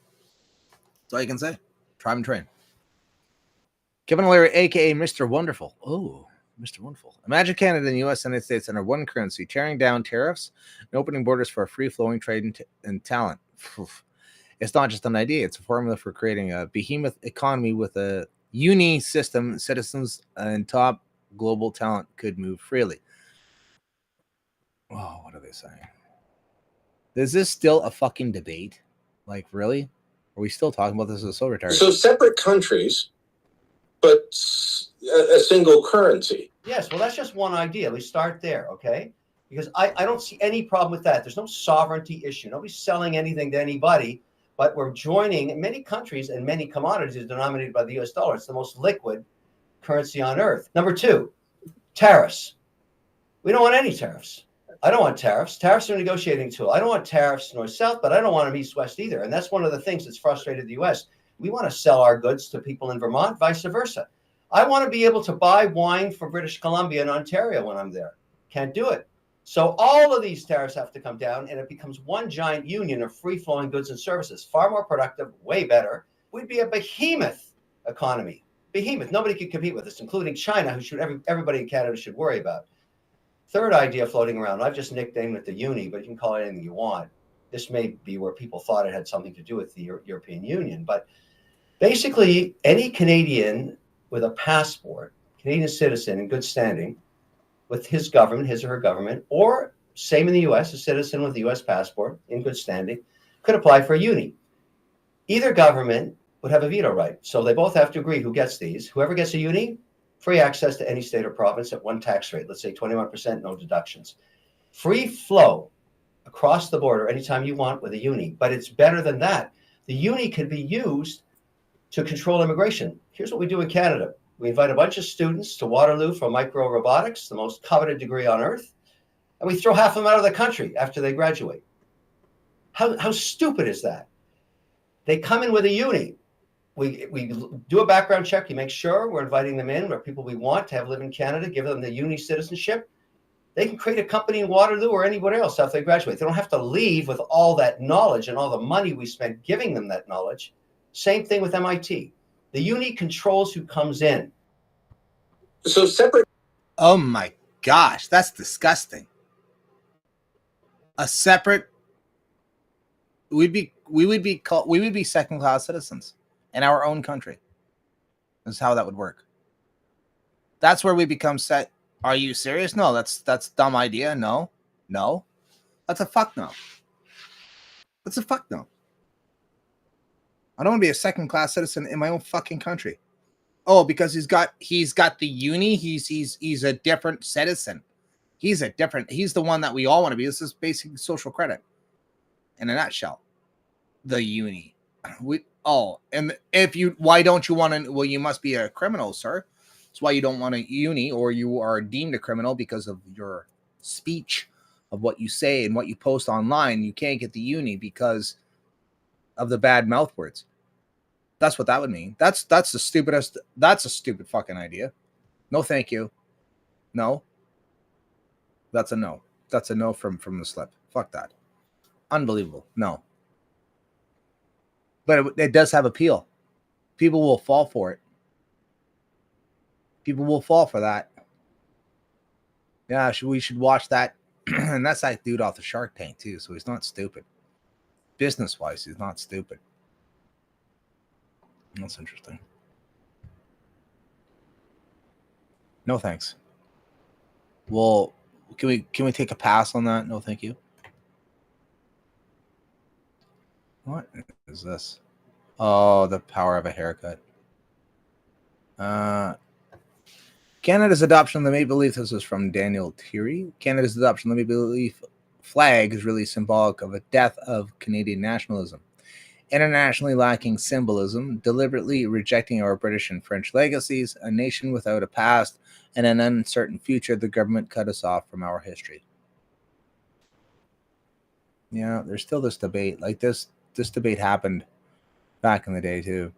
That's all you can say. Tribe and train. Kevin O'Leary, a.k.a. Mr. Wonderful. Oh, Mr. Wonderful. Imagine Canada and the U.S. and United States under one currency, tearing down tariffs and opening borders for free-flowing trade and talent. It's not just an idea. It's a formula for creating a behemoth economy with a uni system. Citizens and top global talent could move freely. Oh, what are they saying? Is this still a fucking debate? Like, really? Are we still talking about this? As so retarded. So separate countries, but a single currency. Yes, well, that's just one idea. We start there, okay? Because I don't see any problem with that. There's no sovereignty issue. Nobody's selling anything to anybody, but we're joining many countries and many commodities are denominated by the US dollar. It's the most liquid currency on earth. Number two, tariffs. We don't want any tariffs. I don't want tariffs. Tariffs are a negotiating tool. I don't want tariffs north-south, but I don't want them east-west either. And that's one of the things that's frustrated the U.S. We want to sell our goods to people in Vermont, vice versa. I want to be able to buy wine from British Columbia and Ontario when I'm there. Can't do it. So all of these tariffs have to come down, and it becomes one giant union of free-flowing goods and services. Far more productive, way better. We'd be a behemoth economy. Behemoth. Nobody could compete with us, including China, who should everybody in Canada should worry about. Third idea floating around, I've just nicknamed it the uni, but you can call it anything you want. This may be where people thought it had something to do with the European Union. But basically, any Canadian with a passport, Canadian citizen in good standing with his government, his or her government, or same in the U.S., a citizen with a U.S. passport in good standing, could apply for a uni. Either government would have a veto right. So they both have to agree who gets these. Whoever gets a uni, free access to any state or province at one tax rate, let's say 21%, no deductions. Free flow across the border anytime you want with a uni, but it's better than that. The uni can be used to control immigration. Here's what we do in Canada. We invite a bunch of students to Waterloo for microrobotics, the most coveted degree on earth, and we throw half of them out of the country after they graduate. How stupid is that? They come in with a uni. We do a background check. You make sure we're inviting them in, or people we want to have live in Canada, give them the uni citizenship. They can create a company in Waterloo or anywhere else after they graduate. They don't have to leave with all that knowledge and all the money we spent giving them that knowledge. Same thing with MIT. The uni controls who comes in. So separate. Oh my gosh, that's disgusting. A separate. We would be second-class citizens in our own country. That's how that would work. That's where we become set. Are you serious? No, that's a dumb idea. No. That's a fuck no. That's a fuck no. I don't want to be a second-class citizen in my own fucking country. Oh, because he's got the uni. He's a different citizen. He's the one that we all want to be. This is basically social credit in a nutshell. The uni. Why don't you want to? Well, you must be a criminal, sir. That's why you don't want a uni, or you are deemed a criminal because of your speech of what you say and what you post online, you can't get the uni because of the bad mouth words. That's what that would mean. That's the stupidest. That's a stupid fucking idea. No, thank you. No. That's a no. That's a no from the slip. Fuck that. Unbelievable. No. But it does have appeal. People will fall for it. People will fall for that. Yeah, we should watch that. And that's that dude off the Shark Tank too, so he's not stupid. Business-wise, he's not stupid. That's interesting. No thanks. Well, can we take a pass on that? No, thank you. What is this? Oh, the power of a haircut. Canada's adoption of the Maple Leaf. This is from Daniel Thierry. Canada's adoption of the Maple Leaf flag is really symbolic of a death of Canadian nationalism. Internationally lacking symbolism, deliberately rejecting our British and French legacies, a nation without a past, and an uncertain future, the government cut us off from our history. Yeah, there's still this debate. Like this debate happened back in the day too.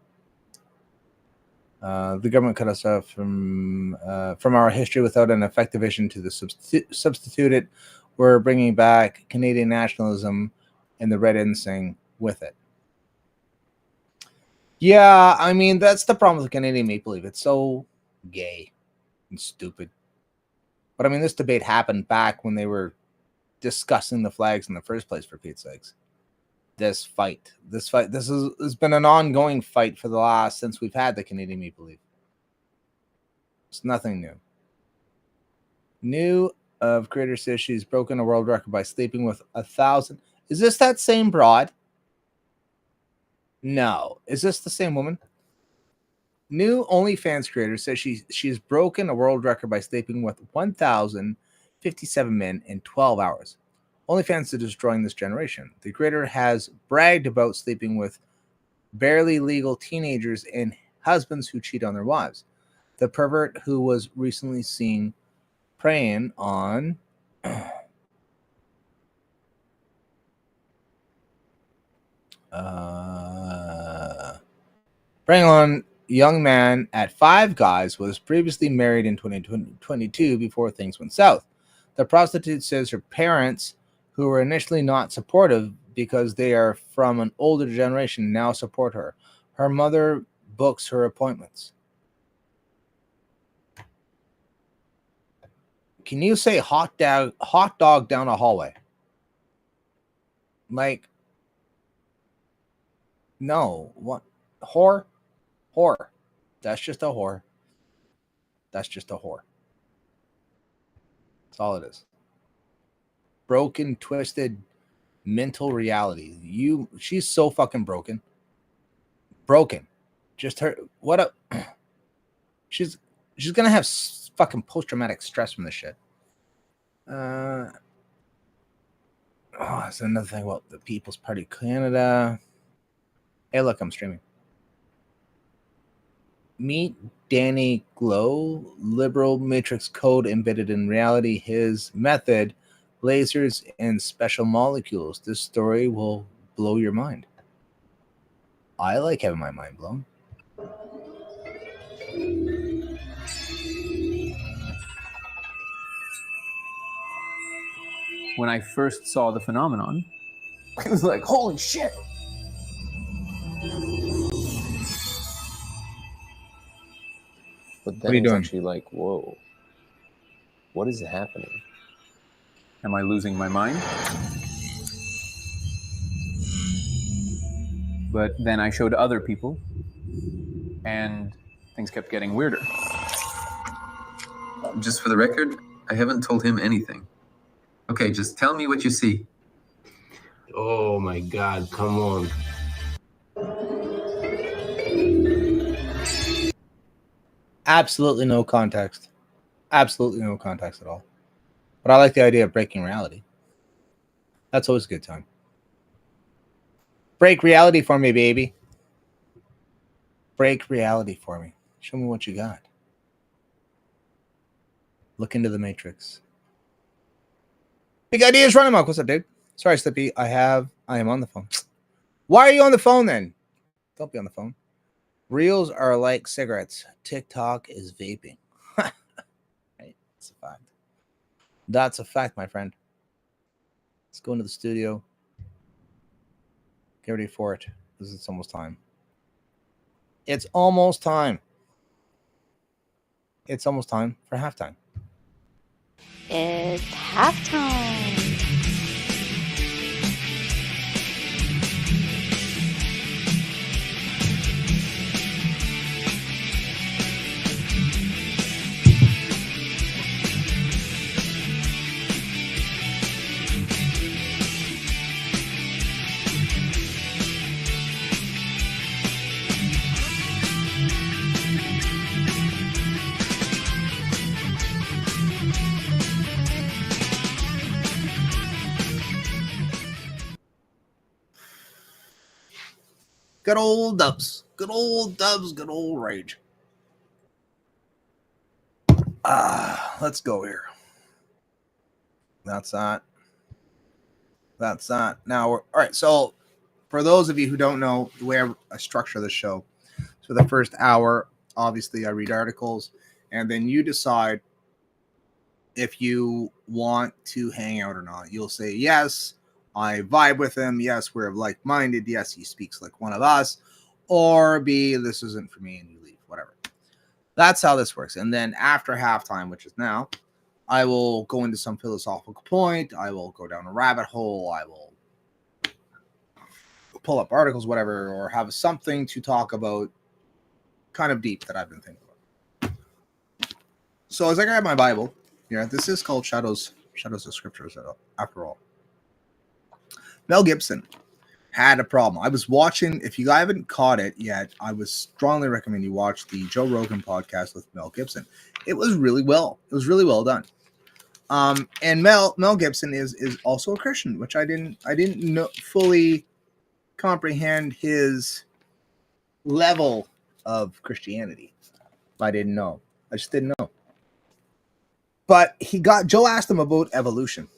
The government cut us off from our history without an effective vision to substitute it. We're bringing back Canadian nationalism and the red ensign with it. Yeah, I mean, that's the problem with the Canadian Maple Leaf. It's so gay and stupid. But I mean, this debate happened back when they were discussing the flags in the first place, for Pete's sakes. This has been an ongoing fight for the last, since we've had the Canadian Maple Leaf. It's nothing new. New of creator says she's broken a world record by sleeping with 1,000. Is this that same broad? No. Is this the same woman? New OnlyFans creator says she's broken a world record by sleeping with 1,057 men in 12 hours. OnlyFans is destroying this generation. The creator has bragged about sleeping with barely legal teenagers and husbands who cheat on their wives. The pervert, who was recently seen preying on young man at Five Guys, was previously married in 2022 before things went south. The prostitute says her parents, who were initially not supportive because they are from an older generation, now support her. Her mother books her appointments. Can you say hot dog down a hallway? Like, no. What? Whore? Whore. That's just a whore. That's just a whore. That's all it is. Broken, twisted, mental reality. She's so fucking broken. Broken. Just her. What a. She's gonna have fucking post-traumatic stress from this shit. That's another thing about the People's Party of Canada. Hey, look, I'm streaming. Meet Danny Glow, liberal matrix code embedded in reality. His method, lasers and special molecules. This story will blow your mind. I like having my mind blown. When I first saw the phenomenon, I was like, holy shit. But then it was actually like, whoa, what is happening? Am I losing my mind? But then I showed other people, and things kept getting weirder. Just for the record, I haven't told him anything. Okay, just tell me what you see. Oh my God, come on. Absolutely no context. Absolutely no context at all. But I like the idea of breaking reality. That's always a good time. Break reality for me, baby. Break reality for me. Show me what you got. Look into the matrix. Big ideas running amok. What's up, dude? Sorry, Slippy. I am on the phone. Why are you on the phone then? Don't be on the phone. Reels are like cigarettes. TikTok is vaping. Right? That's a fact. That's a fact, my friend. Let's go into the studio. Get ready for it. Because it's almost time. It's almost time. It's almost time for halftime. It's halftime. Good old Dubs. Good old Dubs. Good old Rage. Let's go here. That's that. That's that. Now, all right. So, for those of you who don't know the way I structure the show, so the first hour, obviously, I read articles, and then you decide if you want to hang out or not. You'll say, yes, I vibe with him. Yes, we're like-minded. Yes, he speaks like one of us. Or B, this isn't for me, and you leave. Whatever. That's how this works. And then after halftime, which is now, I will go into some philosophical point. I will go down a rabbit hole. I will pull up articles, whatever, or have something to talk about kind of deep that I've been thinking about. So as I grab my Bible, this is called Shadows of Scriptures, after all. Mel Gibson had a problem. I was watching, if you haven't caught it yet, I would strongly recommend you watch the Joe Rogan podcast with Mel Gibson. It was really well. It was really well done. And Mel Gibson is also a Christian, which I didn't fully comprehend his level of Christianity. I didn't know. I just didn't know. But Joe asked him about evolution.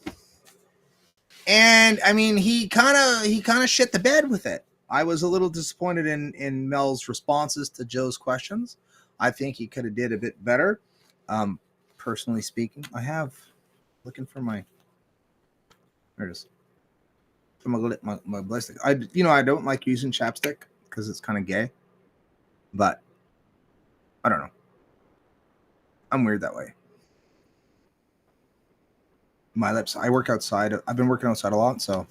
And I mean, he kind of shit the bed with it. I was a little disappointed in Mel's responses to Joe's questions. I think he could have did a bit better. Personally speaking, I have looking for my, there it is. For my ballistic. I don't like using chapstick because it's kind of gay. But I don't know. I'm weird that way. My lips, I work outside. I've been working outside a lot, so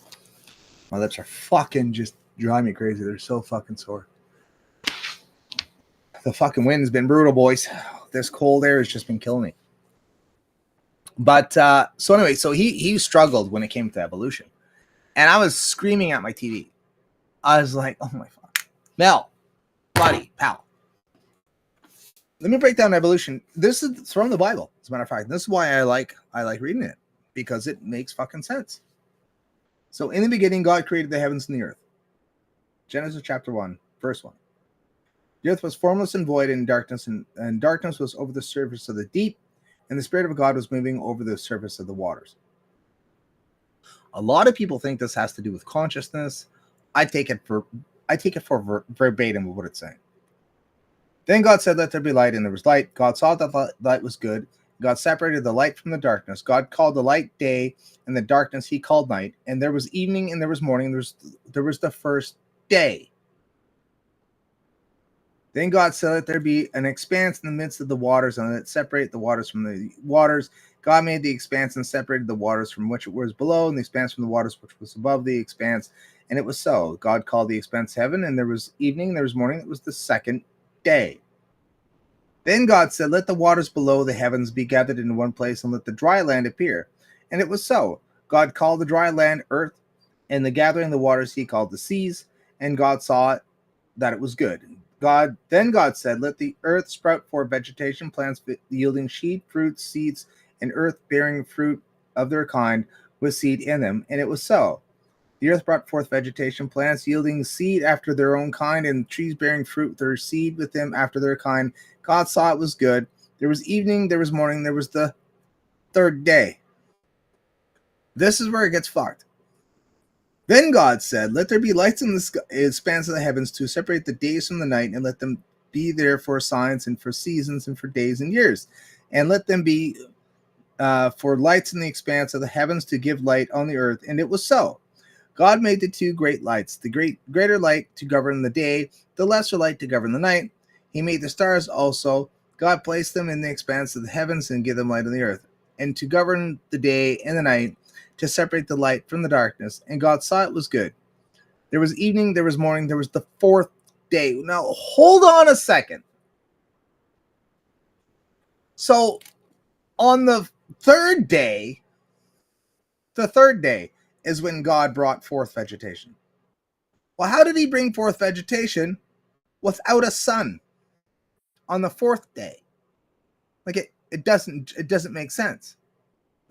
my lips are fucking just driving me crazy. They're so fucking sore. The fucking wind's been brutal, boys. This cold air has just been killing me. But so anyway, so he struggled when it came to evolution. And I was screaming at my TV. I was like, oh my fuck. Mel, buddy, pal. Let me break down evolution. This is from the Bible, as a matter of fact. This is why I like reading it. Because it makes fucking sense. So in the beginning, God created the heavens and the earth. Genesis chapter 1, verse 1. The earth was formless and void in darkness, and darkness was over the surface of the deep, and the Spirit of God was moving over the surface of the waters. A lot of people think this has to do with consciousness. I take it for verbatim of what it's saying. Then God said, let there be light, and there was light. God saw that the light was good. God separated the light from the darkness. God called the light day, and the darkness he called night. And there was evening, and there was morning. There was the first day. Then God said, let there be an expanse in the midst of the waters, and let it separate the waters from the waters. God made the expanse and separated the waters from which it was below, and the expanse from the waters which was above the expanse. And it was so. God called the expanse heaven, and there was evening, there was morning. It was the second day. Then God said, let the waters below the heavens be gathered into one place, and let the dry land appear. And it was so. God called the dry land earth, and the gathering of the waters he called the seas. And God saw that it was good. Then God said, let the earth sprout forth vegetation, plants yielding seed, fruits, seeds, and earth bearing fruit of their kind with seed in them. And it was so. The earth brought forth vegetation, plants yielding seed after their own kind, and trees bearing fruit, their seed with them after their kind. God saw it was good. There was evening, there was morning, there was the third day. This is where it gets fucked. Then God said, let there be lights in the expanse of the heavens to separate the days from the night, and let them be there for signs and for seasons and for days and years. And let them be for lights in the expanse of the heavens to give light on the earth. And it was so. God made the two great lights, the greater light to govern the day, the lesser light to govern the night. He made the stars also. God placed them in the expanse of the heavens and gave them light on the earth, and to govern the day and the night, to separate the light from the darkness. And God saw it was good. There was evening, there was morning, there was the fourth day. Now, hold on a second. So, on the third day is when God brought forth vegetation. Well, how did he bring forth vegetation without a sun on the fourth day? Like it doesn't make sense.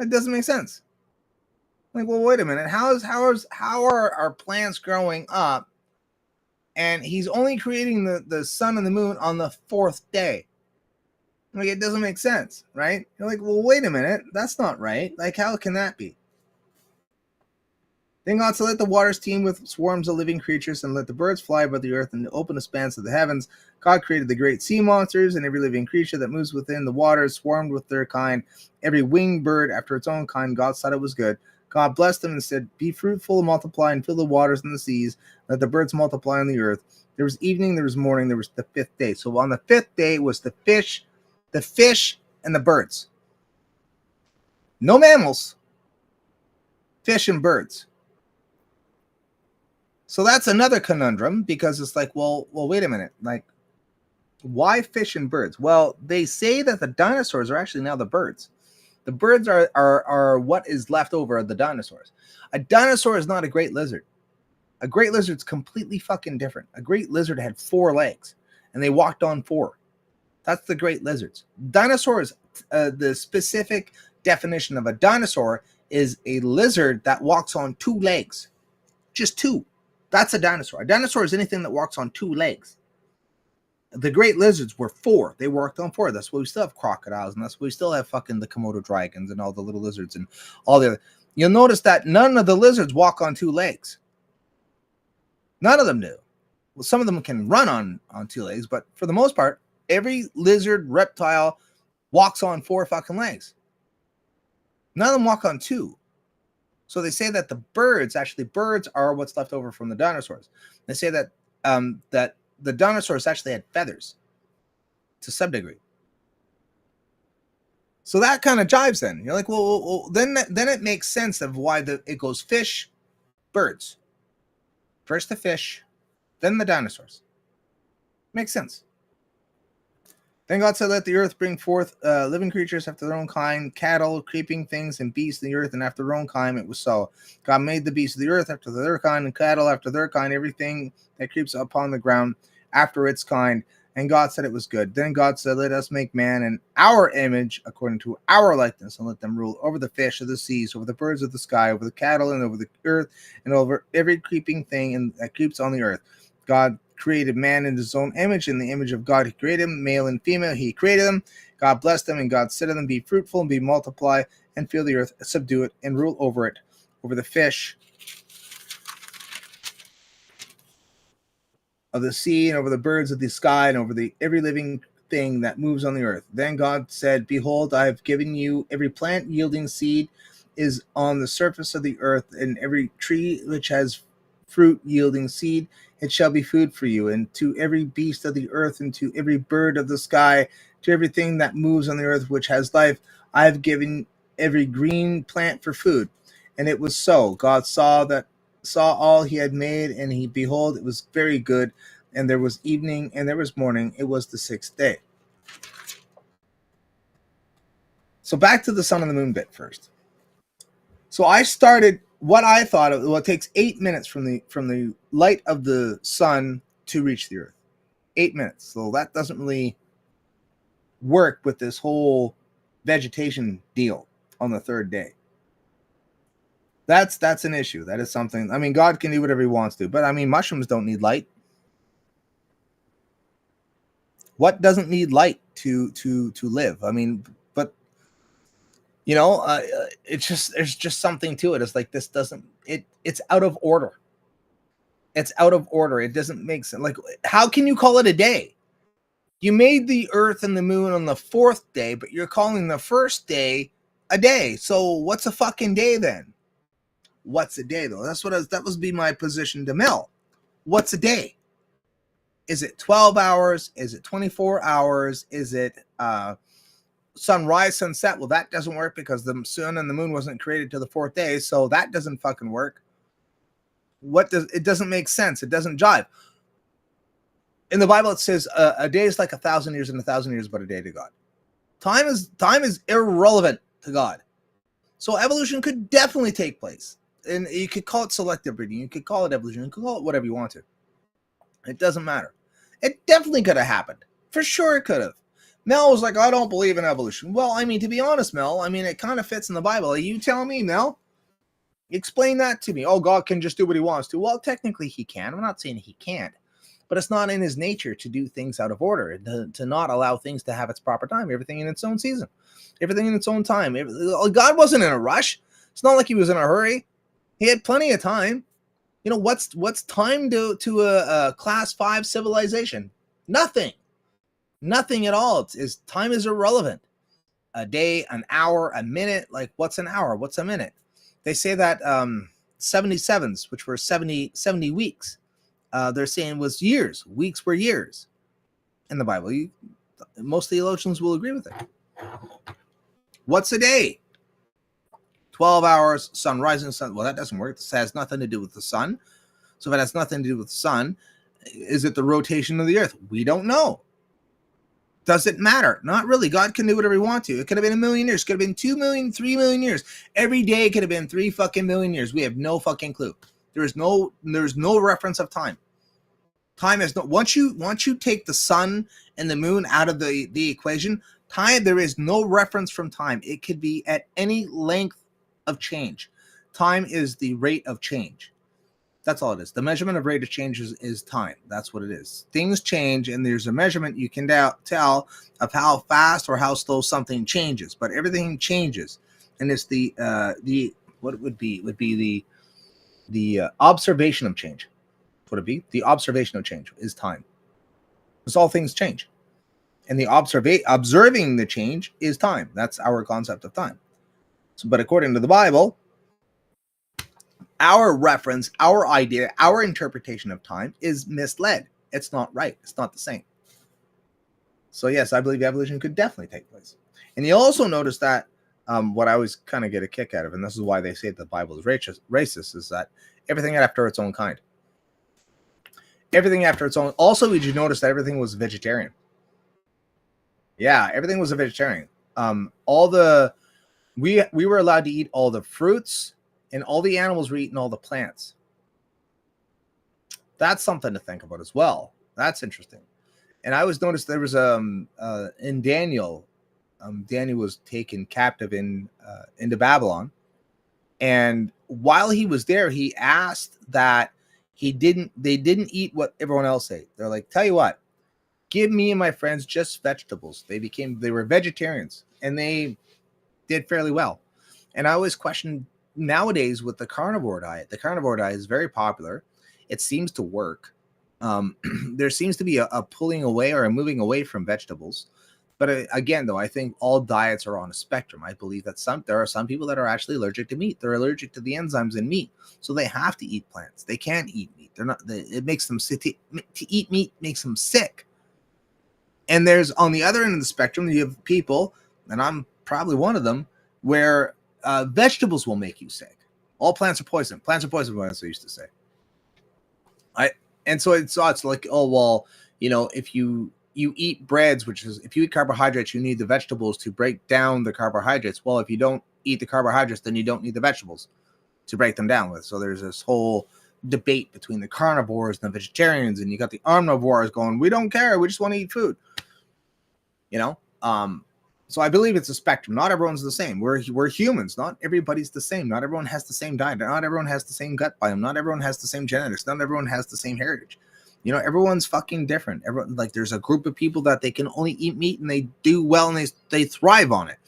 It doesn't make sense. Like, well, wait a minute. How are our plants growing up? And he's only creating the sun and the moon on the fourth day. Like, it doesn't make sense, right? You're like, well, wait a minute. That's not right. Like, how can that be? Then God said, let the waters teem with swarms of living creatures, and let the birds fly above the earth in the open expanse of the heavens. God created the great sea monsters, and every living creature that moves within the waters swarmed with their kind. Every winged bird after its own kind. God said it was good. God blessed them and said, be fruitful, multiply, and fill the waters and the seas. Let the birds multiply on the earth. There was evening, there was morning, there was the fifth day. So on the fifth day was the fish, and the birds. No mammals. Fish and birds. So that's another conundrum, because it's like, well, wait a minute. Like, why fish and birds? Well, they say that the dinosaurs are actually now the birds. The birds are what is left over of the dinosaurs. A dinosaur is not a great lizard. A great lizard's completely fucking different. A great lizard had 4 legs, and they walked on 4. That's the great lizards. Dinosaurs, the specific definition of a dinosaur is a lizard that walks on 2 legs. Just 2. That's a dinosaur. A dinosaur is anything that walks on 2 legs. The great lizards were 4. They worked on 4. That's why we still have crocodiles, and that's why we still have fucking the Komodo dragons and all the little lizards and all the other. You'll notice that none of the lizards walk on 2 legs. None of them do. Well, some of them can run on 2 legs, but for the most part, every lizard, reptile walks on 4 fucking legs. None of them walk on 2. So they say that the birds are what's left over from the dinosaurs. They say that that the dinosaurs actually had feathers to some degree. So that kind of jives then. You're like, well then it makes sense of why it goes fish, birds. First the fish, then the dinosaurs. Makes sense. Then God said, let the earth bring forth living creatures after their own kind, cattle, creeping things, and beasts of the earth, and after their own kind it was so. God made the beasts of the earth after their kind, and cattle after their kind, everything that creeps upon the ground after its kind. And God said it was good. Then God said, let us make man in our image, according to our likeness, and let them rule over the fish of the seas, over the birds of the sky, over the cattle, and over the earth, and over every creeping thing that creeps on the earth. God created man in his own image. In the image of God he created him, male and female he created them. God blessed them, and God said to them, be fruitful and be multiply and fill the earth, subdue it, and rule over it, over the fish of the sea, and over the birds of the sky, and over every living thing that moves on the earth. Then God said, behold, I have given you every plant yielding seed is on the surface of the earth, and every tree which has fruit yielding seed, it shall be food for you, and to every beast of the earth, and to every bird of the sky, to everything that moves on the earth which has life, I have given every green plant for food. And it was so. God saw all he had made, and he behold, it was very good. And there was evening, and there was morning. It was the 6th day. So back to the sun and the moon bit first. So I started what I thought of. Well, it takes 8 minutes from the light of the sun to reach the earth. 8 minutes. So that doesn't really work with this whole vegetation deal on the 3rd day. That's an issue. That is something. I mean, God can do whatever he wants to, but I mean, mushrooms don't need light. What doesn't need light to live? I mean, but It's just, there's just something to it. It's like, this doesn't, it's out of order. It's out of order. It doesn't make sense. Like, how can you call it a day? You made the earth and the moon on the 4th day, but you're calling the first day a day. So what's a fucking day then? What's a day though? That would be my position to Mel. What's a day? Is it 12 hours? Is it 24 hours? Is it sunrise, sunset? Well, that doesn't work because the sun and the moon wasn't created till the 4th day, so that doesn't fucking work. It doesn't make sense. It doesn't jive. In the Bible, it says a day is like 1,000 years, and 1,000 years but a day to God. Time is irrelevant to God. So evolution could definitely take place. And you could call it selective breeding. You could call it evolution. You could call it whatever you want to. It doesn't matter. It definitely could have happened. For sure it could have. Mel was like, I don't believe in evolution. Well, I mean, to be honest, Mel, I mean, it kind of fits in the Bible. Are you telling me, Mel? Explain that to me. Oh, God can just do what he wants to. Well, technically he can. I'm not saying he can't. But it's not in his nature to do things out of order, to not allow things to have its proper time, everything in its own season, everything in its own time. God wasn't in a rush. It's not like he was in a hurry. He had plenty of time. What's time to a class 5 civilization? Nothing. Nothing at all. Time is irrelevant. A day, an hour, a minute. Like, what's an hour? What's a minute? They say that 77s, which were 70 weeks, they're saying was years. Weeks were years in the Bible. Most theologians will agree with it. What's a day? 12 hours, sun rising, sun. Well, that doesn't work. This has nothing to do with the sun. So if it has nothing to do with the sun, is it the rotation of the earth? We don't know. Does it matter? Not really. God can do whatever he wants to. It could have been 1 million years. It could have been 2 million, 3 million years. Every day could have been 3 fucking million years. We have no fucking clue. There's no reference of time. Time is no, once you take the sun and the moon out of the equation, time, there is no reference from time. It could be at any length of change. Time is the rate of change. That's all it is. The measurement of rate of change is time. That's what it is. Things change, and there's a measurement you can tell of how fast or how slow something changes. But everything changes, and it's the what it would be the observation of change. Would it be the observation of change is time? Because all things change, and the observing the change is time. That's our concept of time. So, but according to the Bible, our reference, our idea, our interpretation of time is misled. It's not right. It's not the same. So yes, I believe evolution could definitely take place. And you also notice that what I always kind of get a kick out of, and this is why they say the Bible is racist, is that everything after its own kind. Everything after its own. Also, did you notice that everything was vegetarian? Yeah, everything was a vegetarian. We were allowed to eat all the fruits, and all the animals were eating all the plants. That's something to think about as well. That's interesting. And I always noticed there was in Daniel, Daniel was taken captive into Babylon, and while he was there, he asked that they didn't eat what everyone else ate. They're like, tell you what, give me and my friends just vegetables. They were vegetarians, and they did fairly well. And I always questioned, nowadays with the carnivore diet is very popular. It seems to work. There seems to be a pulling away or a moving away from vegetables. But again, though, I think all diets are on a spectrum. I believe that there are some people that are actually allergic to meat. They're allergic to the enzymes in meat, so they have to eat plants. They can't eat meat. It makes them sick. To eat meat makes them sick. And there's, on the other end of the spectrum, you have people, and I'm probably one of them, where vegetables will make you sick. All plants are poison. Plants are poison, what I used to say. And so it's like, oh, well, if you eat breads, which is, if you eat carbohydrates, you need the vegetables to break down the carbohydrates. Well, if you don't eat the carbohydrates, then you don't need the vegetables to break them down with. So there's this whole debate between the carnivores and the vegetarians, and you got the omnivores going, we don't care, we just want to eat food. So I believe it's a spectrum. Not everyone's the same. We're humans. Not everybody's the same. Not everyone has the same diet. Not everyone has the same gut biome. Not everyone has the same genetics. Not everyone has the same heritage. Everyone's fucking different. Everyone, like, there's a group of people that they can only eat meat and they do well and they thrive on it.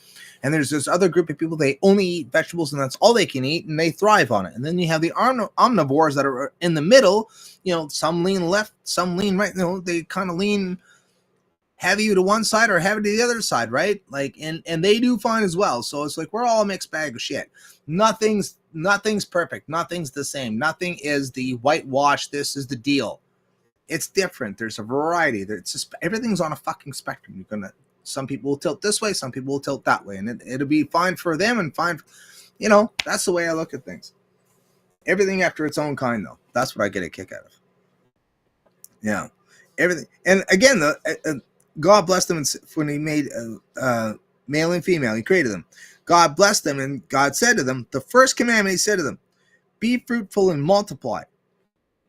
And there's this other group of people, they only eat vegetables and that's all they can eat and they thrive on it. And then you have the omnivores that are in the middle, some lean left, some lean right. They kind of lean heavy to one side or heavy to the other side, right? Like, and they do fine as well. So it's like we're all a mixed bag of shit. Nothing's perfect. Nothing's the same. Nothing is the whitewash. This is the deal. It's different. There's a variety. It's just everything's on a fucking spectrum. Some people will tilt this way, some people will tilt that way, and it'll be fine for them and fine. That's the way I look at things. Everything after its own kind, though. That's what I get a kick out of. Yeah, everything. And again, God blessed them when He made male and female. He created them. God blessed them, and God said to them, the first commandment He said to them, be fruitful and multiply.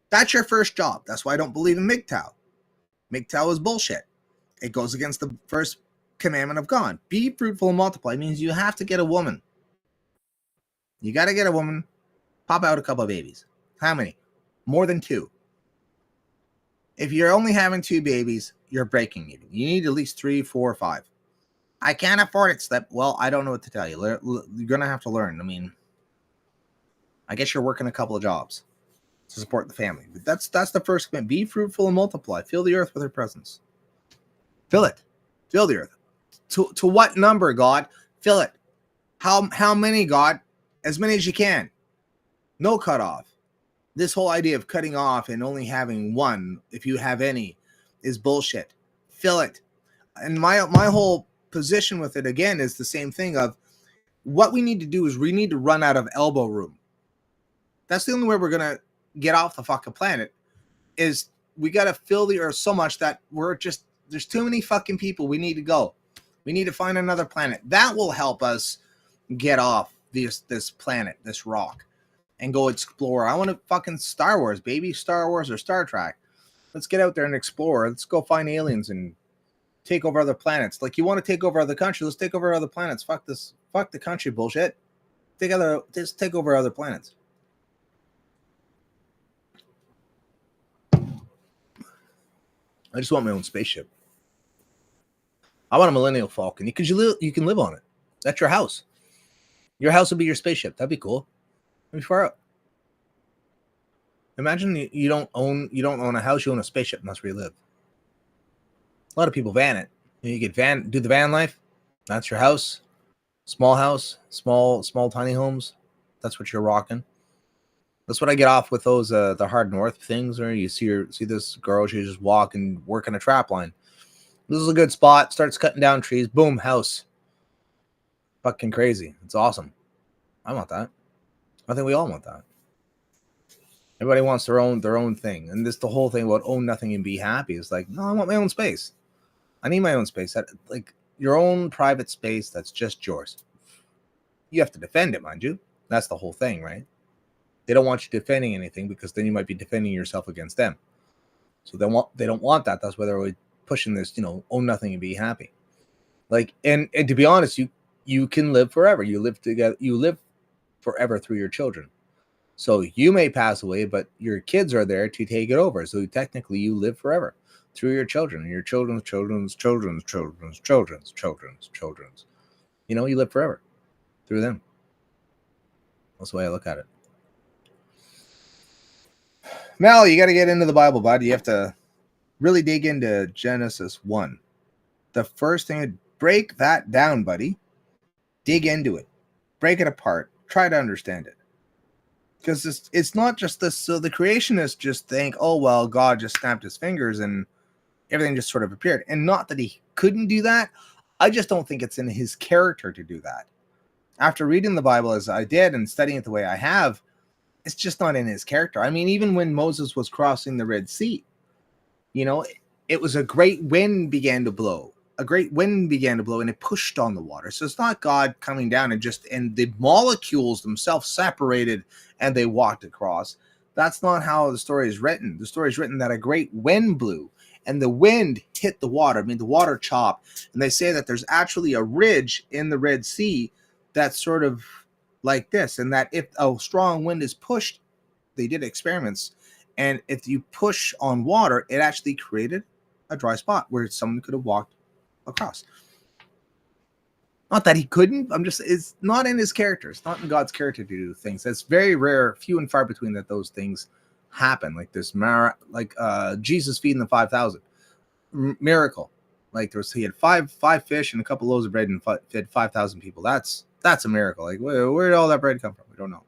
That's your first job. That's why I don't believe in MGTOW. MGTOW is bullshit. It goes against the first commandment of God. Be fruitful and multiply. It means you have to get a woman. You got to get a woman, pop out a couple of babies. How many? More than 2. If you're only having 2 babies, you're breaking even. You need at least 3, 4, 5. I can't afford it, Slip. Well, I don't know what to tell you. You're going to have to learn. I mean, I guess you're working a couple of jobs to support the family. But that's the first commandment. Be fruitful and multiply. Fill the earth with her presence. Fill it. Fill the earth. To what number, God? Fill it. How many, God? As many as you can. No cutoff. This whole idea of cutting off and only having one, if you have any, is bullshit. Fill it. And my whole position with it, again, is the same thing of what we need to do is we need to run out of elbow room. That's the only way we're going to get off the fucking planet, is we got to fill the earth so much that there's too many fucking people. We need to go. We need to find another planet. That will help us get off this planet, this rock, and go explore. I want to fucking Star Wars, baby. Star Wars or Star Trek. Let's get out there and explore. Let's go find aliens and take over other planets. Like, you want to take over other countries, let's take over other planets. Fuck this. Fuck the country bullshit. Just take over other planets. I just want my own spaceship. I want a Millennium Falcon. You can live on it. That's your house. Your house would be your spaceship. That'd be cool. That'd be far out. Imagine you don't own a house. You own a spaceship, and that's where you live. A lot of people van it. You get do the van life. That's your house. Small tiny homes. That's what you're rocking. That's what I get off with those the hard north things, where you see this girl, she just walking, working a trap line. This is a good spot. Starts cutting down trees. Boom, house. Fucking crazy. It's awesome. I want that. I think we all want that. Everybody wants their own thing. And this the whole thing about own nothing and be happy. It's like, no, I want my own space. I need my own space. Like your own private space that's just yours. You have to defend it, mind you. That's the whole thing, right? They don't want you defending anything, because then you might be defending yourself against them. So they don't want that. That's why they're always pushing this, own nothing and be happy. Like, and to be honest, you can live forever. You live together. You live forever through your children. So you may pass away, but your kids are there to take it over. So technically, you live forever through your children and your children's children's children's children's children's children's children's. You live forever through them. That's the way I look at it. Mel, you got to get into the Bible, bud. You have to really dig into Genesis 1. The first thing, break that down, buddy. Dig into it. Break it apart. Try to understand it. Because it's not just this. So the creationists just think, oh, well, God just snapped his fingers and everything just sort of appeared. And not that he couldn't do that. I just don't think it's in his character to do that. After reading the Bible as I did and studying it the way I have, it's just not in his character. I mean, even when Moses was crossing the Red Sea, it was a great wind began to blow. A great wind began to blow, and it pushed on the water. So it's not God coming down and the molecules themselves separated and they walked across. That's not how the story is written. The story is written that a great wind blew and the wind hit the water. I mean, the water chopped. And they say that there's actually a ridge in the Red Sea that's sort of like this, and that if a strong wind is pushed, they did experiments, and if you push on water, it actually created a dry spot where someone could have walked across. Not that he couldn't. It's not in his character. It's not in God's character to do things. It's very rare, few and far between that those things happen. Like this, Jesus feeding the 5,000 miracle. Like he had five fish and a couple loaves of bread and fed 5,000 people. That's a miracle. Like where did all that bread come from? We don't know.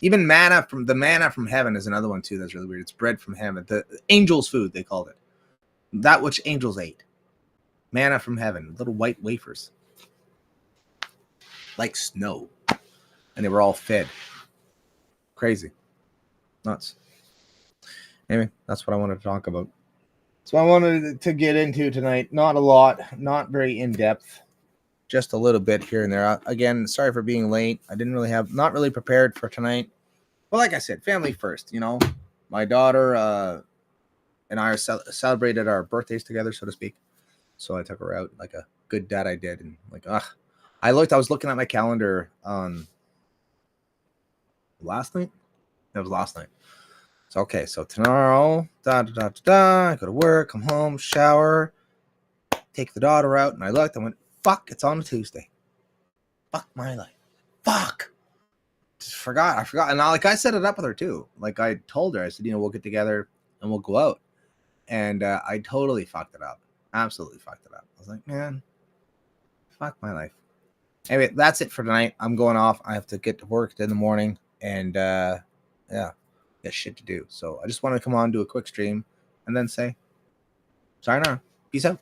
Even manna from heaven is another one too. That's really weird. It's bread from heaven. The angels' food, they called it. That which angels ate. Manna from heaven, little white wafers. Like snow. And they were all fed. Crazy. Nuts. Anyway, that's what I wanted to talk about. So I wanted to get into tonight. Not a lot. Not very in-depth. Just a little bit here and there. Again, sorry for being late. I didn't really not really prepared for tonight. Well, like I said, family first, you know. My daughter and I celebrated our birthdays together, so to speak. So I took her out like a good dad I did. And like, I was looking at my calendar on last night. That was last night. So, okay, so tomorrow, I go to work, come home, shower, take the daughter out, and I looked, I went, fuck, it's on a Tuesday. Fuck my life. Fuck. Just forgot. I forgot. And I set it up with her too. Like I told her, I said, we'll get together and we'll go out. And I totally fucked it up. Absolutely fucked it up. I was like, man, fuck my life. Anyway, that's it for tonight. I'm going off. I have to get to work in the morning. And yeah, got shit to do. So I just wanted to come on, do a quick stream, and then say sayonara. Peace out.